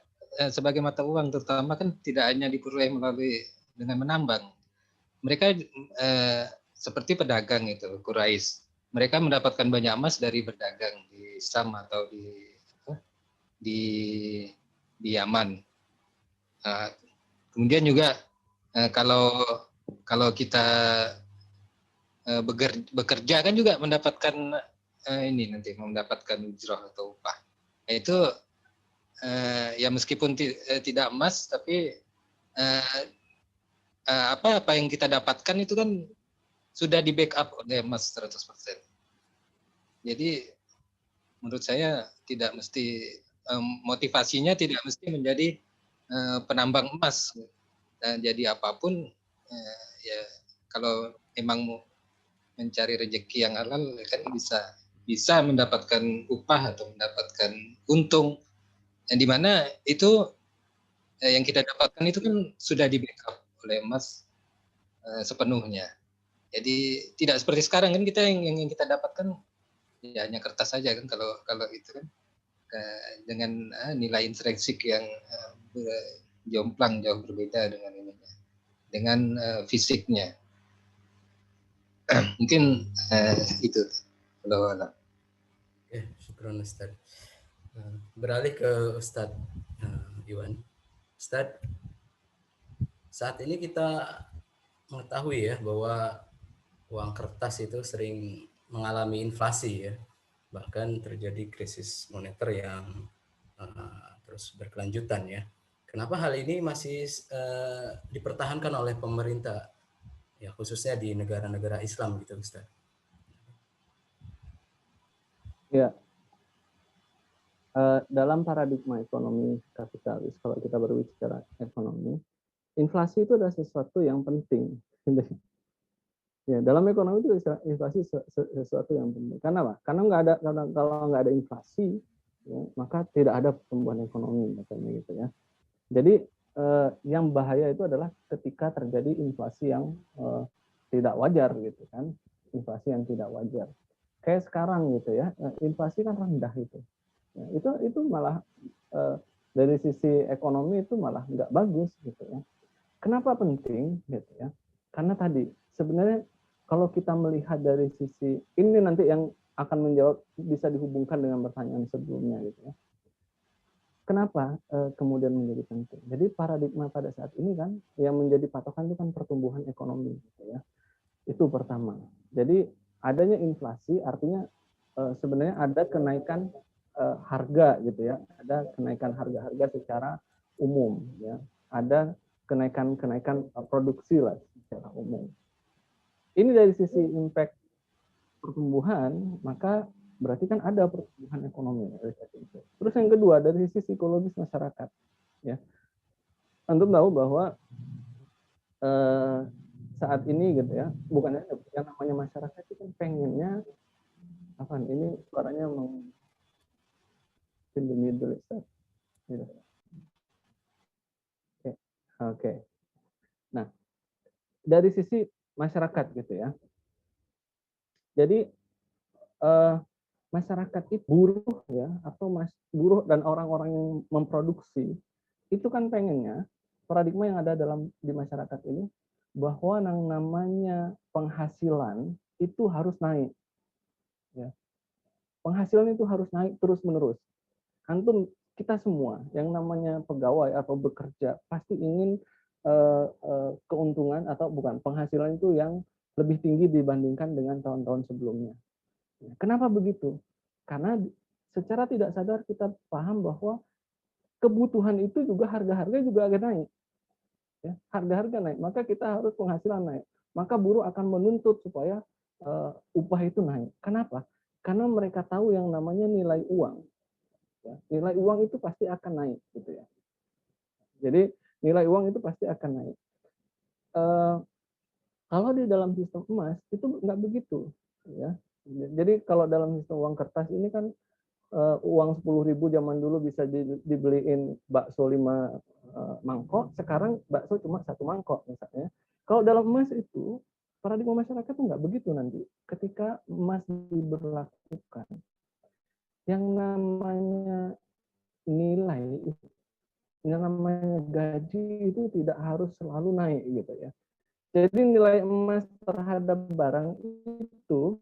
sebagai mata uang, terutama kan tidak hanya diperoleh melalui dengan menambang. Mereka seperti pedagang itu, Quraisy. Mereka mendapatkan banyak emas dari berdagang di Syam atau di Yaman. Kemudian juga kalau kita bekerja kan juga mendapatkan ini nanti mendapatkan ujrah atau upah. Itu ya meskipun tidak emas, tapi apa yang kita dapatkan itu kan sudah di backup oleh emas 100%. Jadi menurut saya tidak mesti motivasinya tidak mesti menjadi penambang emas. Jadi apapun ya kalau memang mau mencari rezeki yang halal kan bisa mendapatkan upah atau mendapatkan untung. Yang dimana itu yang kita dapatkan itu kan sudah di backup oleh emas sepenuhnya. Jadi tidak seperti sekarang kan kita yang kita dapatkan ya hanya kertas saja kan kalau itu kan dengan nilai intrinsik yang jomplang jauh berbeda dengan fisiknya. Mungkin itu kalau Syukran Ustaz. Beralih ke Ustaz Iwan. Ustaz, saat ini kita mengetahui ya bahwa uang kertas itu sering mengalami inflasi ya, bahkan terjadi krisis moneter yang terus berkelanjutan ya. Kenapa hal ini masih dipertahankan oleh pemerintah ya, khususnya di negara-negara Islam gitu Ustaz? Ya, dalam paradigma ekonomi kapitalis, kalau kita berbicara ekonomi, inflasi itu adalah sesuatu yang penting. Ya, dalam ekonomi itu inflasi sesuatu yang penting. Karena apa? Karena kalau nggak ada inflasi, ya, maka tidak ada pertumbuhan ekonomi katanya gitu ya. Jadi yang bahaya itu adalah ketika terjadi inflasi yang tidak wajar gitu kan, inflasi yang tidak wajar. Kayak sekarang gitu ya, inflasi kan rendah itu. Ya, itu malah dari sisi ekonomi itu malah nggak bagus gitu ya. Kenapa penting gitu ya? Karena tadi sebenarnya kalau kita melihat dari sisi ini nanti yang akan menjawab bisa dihubungkan dengan pertanyaan sebelumnya gitu ya. Kenapa kemudian menjadi penting? Jadi paradigma pada saat ini kan yang menjadi patokan itu kan pertumbuhan ekonomi gitu ya. Itu pertama. Jadi adanya inflasi artinya sebenarnya ada kenaikan harga gitu ya. Ada kenaikan harga-harga secara umum ya. Ada kenaikan produksi lah secara umum. Ini dari sisi impact pertumbuhan, maka berarti kan ada pertumbuhan ekonomi. Terus yang kedua dari sisi psikologis masyarakat, ya, antum tahu bahwa saat ini gitu ya, bukan yang namanya masyarakat itu kan pengennya apa? Ini suaranya in the middle gitu. Oke. Nah, dari sisi masyarakat gitu ya. Jadi masyarakat itu buruh ya atau buruh dan orang-orang yang memproduksi itu kan pengennya paradigma yang ada di masyarakat ini bahwa yang namanya penghasilan itu harus naik ya. Penghasilan itu harus naik terus-menerus. Antum kita semua yang namanya pegawai atau bekerja pasti ingin keuntungan atau bukan penghasilan itu yang lebih tinggi dibandingkan dengan tahun-tahun sebelumnya. Kenapa begitu? Karena secara tidak sadar kita paham bahwa kebutuhan itu juga harga-harga juga akan naik. Ya, harga-harga naik, maka kita harus penghasilan naik. Maka buruh akan menuntut supaya upah itu naik. Kenapa? Karena mereka tahu yang namanya nilai uang. Ya, nilai uang itu pasti akan naik, gitu ya. Jadi nilai uang itu pasti akan naik. Kalau di dalam sistem emas itu nggak begitu, ya. Jadi kalau dalam sistem uang kertas ini kan uang 10.000 zaman dulu bisa dibeliin bakso 5 mangkok, sekarang bakso cuma 1 mangkok misalnya. Kalau dalam emas itu paradigma masyarakat itu nggak begitu nanti. Ketika emas diberlakukan, yang namanya nilai, yang namanya gaji itu tidak harus selalu naik gitu ya. Jadi nilai emas terhadap barang itu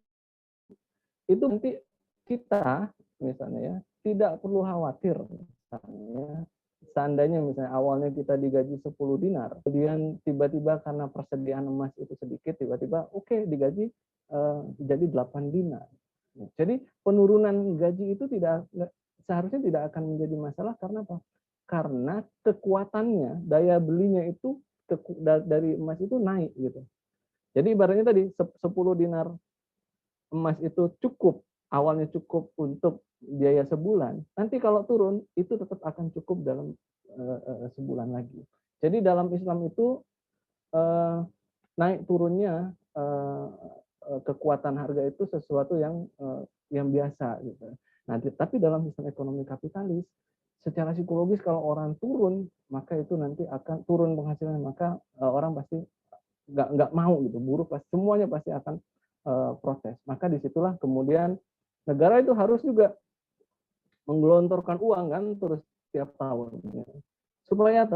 nanti kita misalnya ya tidak perlu khawatir misalnya seandainya misalnya awalnya kita digaji 10 dinar, kemudian tiba-tiba karena persediaan emas itu sedikit, tiba-tiba oke, digaji jadi 8 dinar. Jadi penurunan gaji itu seharusnya tidak akan menjadi masalah karena apa? Karena kekuatannya, daya belinya itu dari emas itu naik gitu. Jadi ibaratnya tadi 10 dinar emas itu cukup, awalnya cukup untuk biaya sebulan, nanti kalau turun itu tetap akan cukup dalam sebulan lagi. Jadi dalam Islam itu naik turunnya kekuatan harga itu sesuatu yang biasa gitu. Nah, tapi dalam sistem ekonomi kapitalis, secara psikologis kalau orang turun, maka itu nanti akan turun penghasilan, maka orang pasti nggak mau gitu, buruh pasti semuanya pasti akan protes. Maka disitulah kemudian negara itu harus juga menggelontorkan uang kan terus tiap tahun ya. Supaya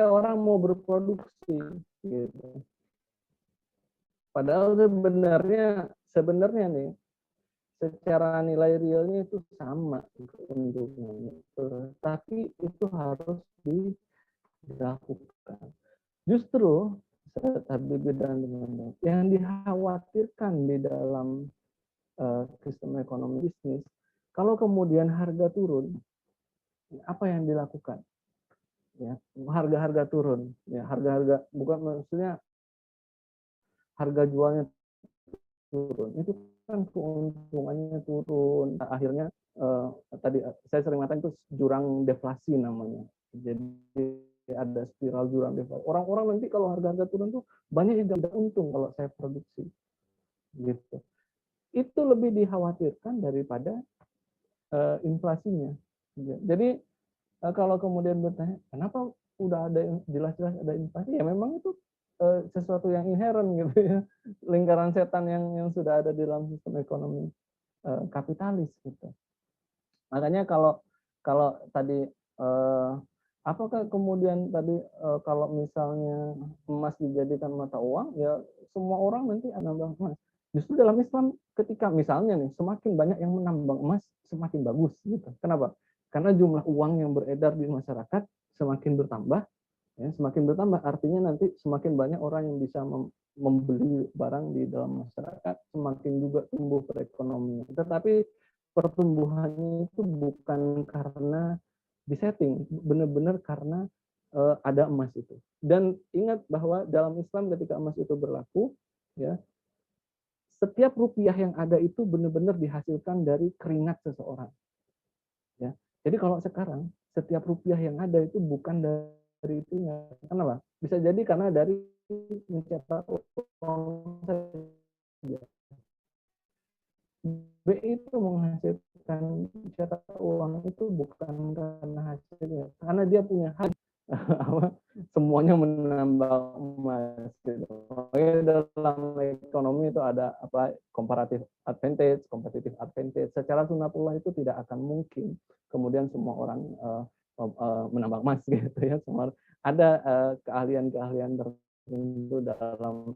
orang mau berproduksi gitu. Padahal sebenarnya nih secara nilai realnya itu sama keuntungannya, tapi itu harus dilakukan. Justru yang dikhawatirkan di dalam sistem ekonomi bisnis, kalau kemudian harga turun, apa yang dilakukan? Ya, harga-harga turun, ya harga-harga bukan maksudnya harga jualnya turun, itu kan keuntungannya turun. Akhirnya tadi saya sering mengatakan itu jurang deflasi namanya. Jadi ada spiral jurang deflasi. Orang-orang nanti kalau harga-harga turun tuh banyak yang gak untung kalau saya produksi, gitu. Itu lebih dikhawatirkan daripada inflasinya. Jadi kalau kemudian bertanya kenapa udah ada jelas-jelas ada inflasi, ya memang itu sesuatu yang inherent gitu ya, lingkaran setan yang sudah ada di dalam sistem ekonomi kapitalis gitu. Makanya kalau tadi apakah kemudian tadi kalau misalnya emas dijadikan mata uang, ya semua orang nanti akan menambang emas. Justru dalam Islam ketika misalnya nih semakin banyak yang menambang emas semakin bagus gitu. Kenapa? Karena jumlah uang yang beredar di masyarakat semakin bertambah, ya, semakin bertambah artinya nanti semakin banyak orang yang bisa membeli barang di dalam masyarakat, semakin juga tumbuh perekonomian. Tetapi pertumbuhannya itu bukan karena disetting, benar-benar karena ada emas itu. Dan ingat bahwa dalam Islam ketika emas itu berlaku, ya, setiap rupiah yang ada itu benar-benar dihasilkan dari keringat seseorang. Ya. Jadi kalau sekarang setiap rupiah yang ada itu bukan dari itunya. Kenapa? Bisa jadi karena dari mencetak uang saja. B itu menghasilkan cetak uang itu bukan karena hasilnya, karena dia punya hak semuanya menambah emas. Gitu. Dalam ekonomi itu ada apa comparative advantage, competitive advantage. Secara sunatullah itu tidak akan mungkin kemudian semua orang menambah emas gitu ya. Semua ada keahlian-keahlian tertentu dalam,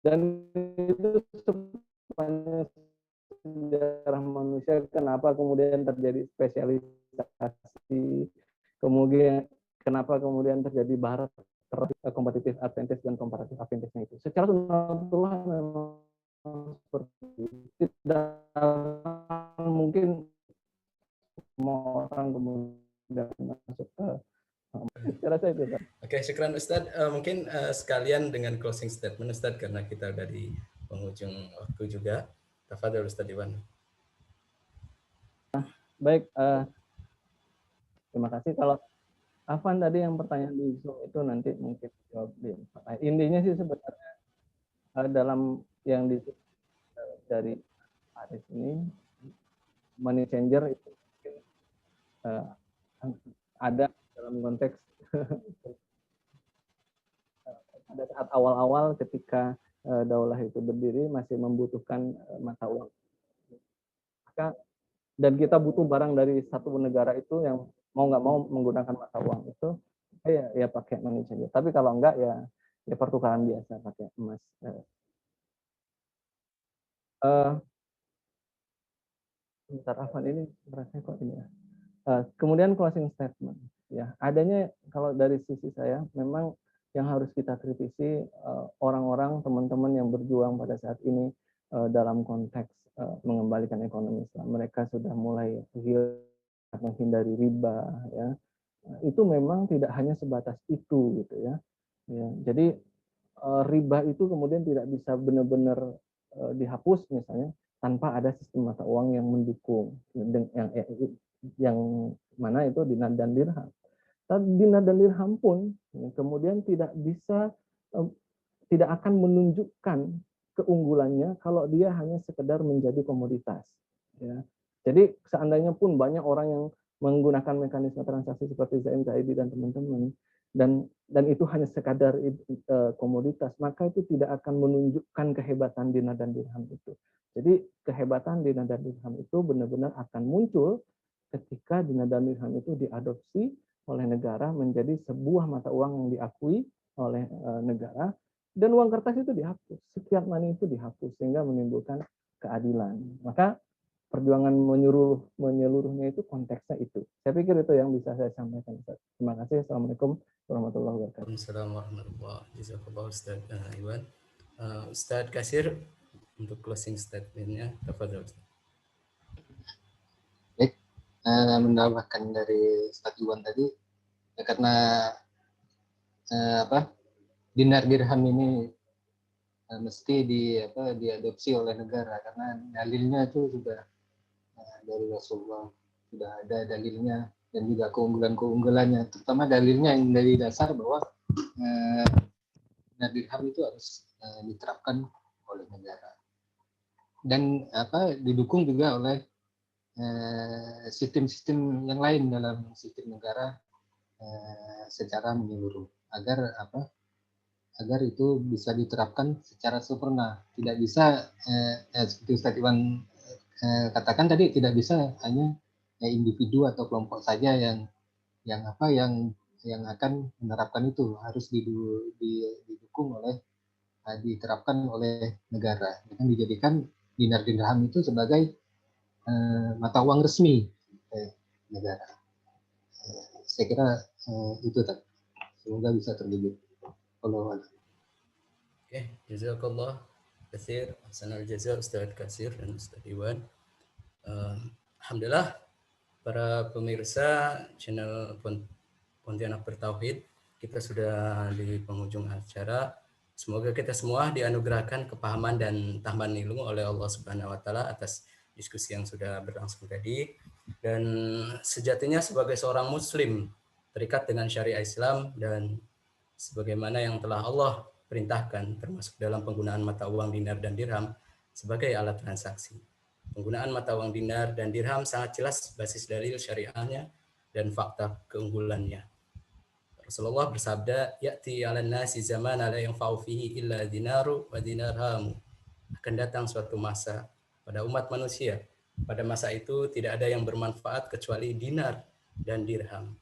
dan itu sepanjang sejarah manusia kenapa kemudian terjadi spesialisasi, kemudian kenapa kemudian terjadi barat kompetitif advantage dan komparatif advantage-nya itu. Secara sunatullah memang seperti itu. Tidak mungkin semua orang kemudian masuk ke saya rasa itu. Oke, syukran Ustadz. Mungkin sekalian dengan closing statement Ustadz karena kita udah di penghujung waktu juga. Tafadhol Ustadz Iwan. Baik, terima kasih. Kalau Afan tadi yang pertanyaan di Zoom itu nanti mungkin jawab di intinya sih sebenarnya dalam yang dari Arif ini money changer itu ada dalam konteks pada saat awal-awal ketika daulah itu berdiri masih membutuhkan mata uang. Maka dan kita butuh barang dari satu negara itu yang mau nggak mau menggunakan mata uang itu, ya pakai money changer. Tapi kalau enggak ya pertukaran biasa pakai emas. Bentar, Afan ini rasanya kok ini ya. Kemudian closing statement, ya adanya kalau dari sisi saya memang yang harus kita kritisi orang-orang teman-teman yang berjuang pada saat ini dalam konteks mengembalikan ekonomi Islam. Mereka sudah mulai menghindari riba, ya. Itu memang tidak hanya sebatas itu gitu ya. Jadi riba itu kemudian tidak bisa benar-benar dihapus misalnya tanpa ada sistem mata uang yang mendukung yang mana itu dinar dan dirham. Dinar dan dirham pun kemudian tidak bisa tidak akan menunjukkan keunggulannya kalau dia hanya sekedar menjadi komoditas. Ya. Jadi seandainya pun banyak orang yang menggunakan mekanisme transaksi seperti Zain Zaidi dan teman-teman dan itu hanya sekadar komoditas, maka itu tidak akan menunjukkan kehebatan dinar dan dirham itu. Jadi kehebatan dinar dan dirham itu benar-benar akan muncul ketika dinar dan dirham itu diadopsi oleh negara menjadi sebuah mata uang yang diakui oleh negara, dan uang kertas itu dihapus, setiap money itu dihapus sehingga menimbulkan keadilan. Maka perjuangan menyeluruhnya itu konteksnya itu. Saya pikir itu yang bisa saya sampaikan. Terima kasih. Assalamualaikum warahmatullahi wabarakatuh. Waalaikumsalam warahmatullahi wabarakatuh. Ustadz Iwan. Ustadz Kasir untuk closing statement-nya. Tafadhol. Baik, menambahkan dari Ustadz Iwan tadi, ya karena dinar dirham ini mesti diadopsi oleh negara karena dalilnya itu sudah dari Rasulullah, sudah ada dalilnya dan juga keunggulannya, terutama dalilnya yang dari dasar bahwa dinar dirham itu harus diterapkan oleh negara dan didukung juga oleh sistem-sistem yang lain dalam sistem negara secara menyeluruh agar itu bisa diterapkan secara sempurna. Tidak bisa seperti Ustadz Iwan katakan tadi, tidak bisa hanya individu atau kelompok saja yang akan menerapkan itu, harus didukung oleh diterapkan oleh negara dengan dijadikan dinar dirham itu sebagai mata uang resmi negara. Saya kira itu tadi. Semoga bisa terwujud. Oke, jazakallah katsir, ahsanal jaza Ustaz Katsir dan Ustaz Iwan. Alhamdulillah para pemirsa channel Pontianak Bertauhid, kita sudah di penghujung acara. Semoga kita semua dianugerahkan kepahaman dan tambahan ilmu oleh Allah Subhanahu wa taala atas diskusi yang sudah berlangsung tadi. Dan sejatinya sebagai seorang muslim terikat dengan syariat Islam dan sebagaimana yang telah Allah perintahkan, termasuk dalam penggunaan mata uang dinar dan dirham sebagai alat transaksi. Penggunaan mata uang dinar dan dirham sangat jelas basis dalil syariahnya dan fakta keunggulannya. Rasulullah bersabda, "Ya'ti 'alan nasi zaman la yanfa'u fihi illa dinaru wa dinarhamu." Akan datang suatu masa pada umat manusia. Pada masa itu tidak ada yang bermanfaat kecuali dinar dan dirham.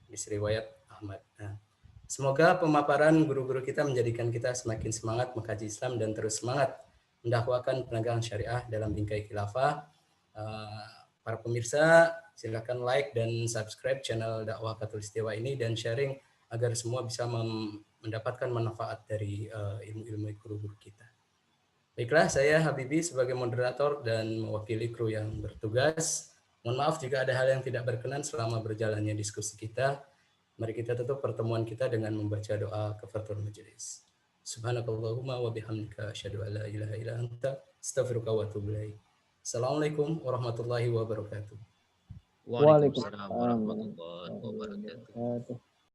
Di riwayat Ahmad. Nah, semoga pemaparan guru-guru kita menjadikan kita semakin semangat mengkaji Islam dan terus semangat mendakwakan penegakan syariah dalam bingkai khilafah. Para pemirsa, silakan like dan subscribe channel dakwah Khatulistiwa ini dan sharing agar semua bisa mendapatkan manfaat dari ilmu-ilmu guru-guru kita. Baiklah, saya Habibi sebagai moderator dan mewakili kru yang bertugas. Mohon maaf jika ada hal yang tidak berkenan selama berjalannya diskusi kita. Mari kita tutup pertemuan kita dengan membaca doa kafaratul majelis. Subhanakallahumma wa bihamdika asyhadu an la ilaha illa anta astaghfiruka wa atubu ilaik. Assalamualaikum warahmatullahi wabarakatuh. Waalaikumsalam warahmatullahi wabarakatuh.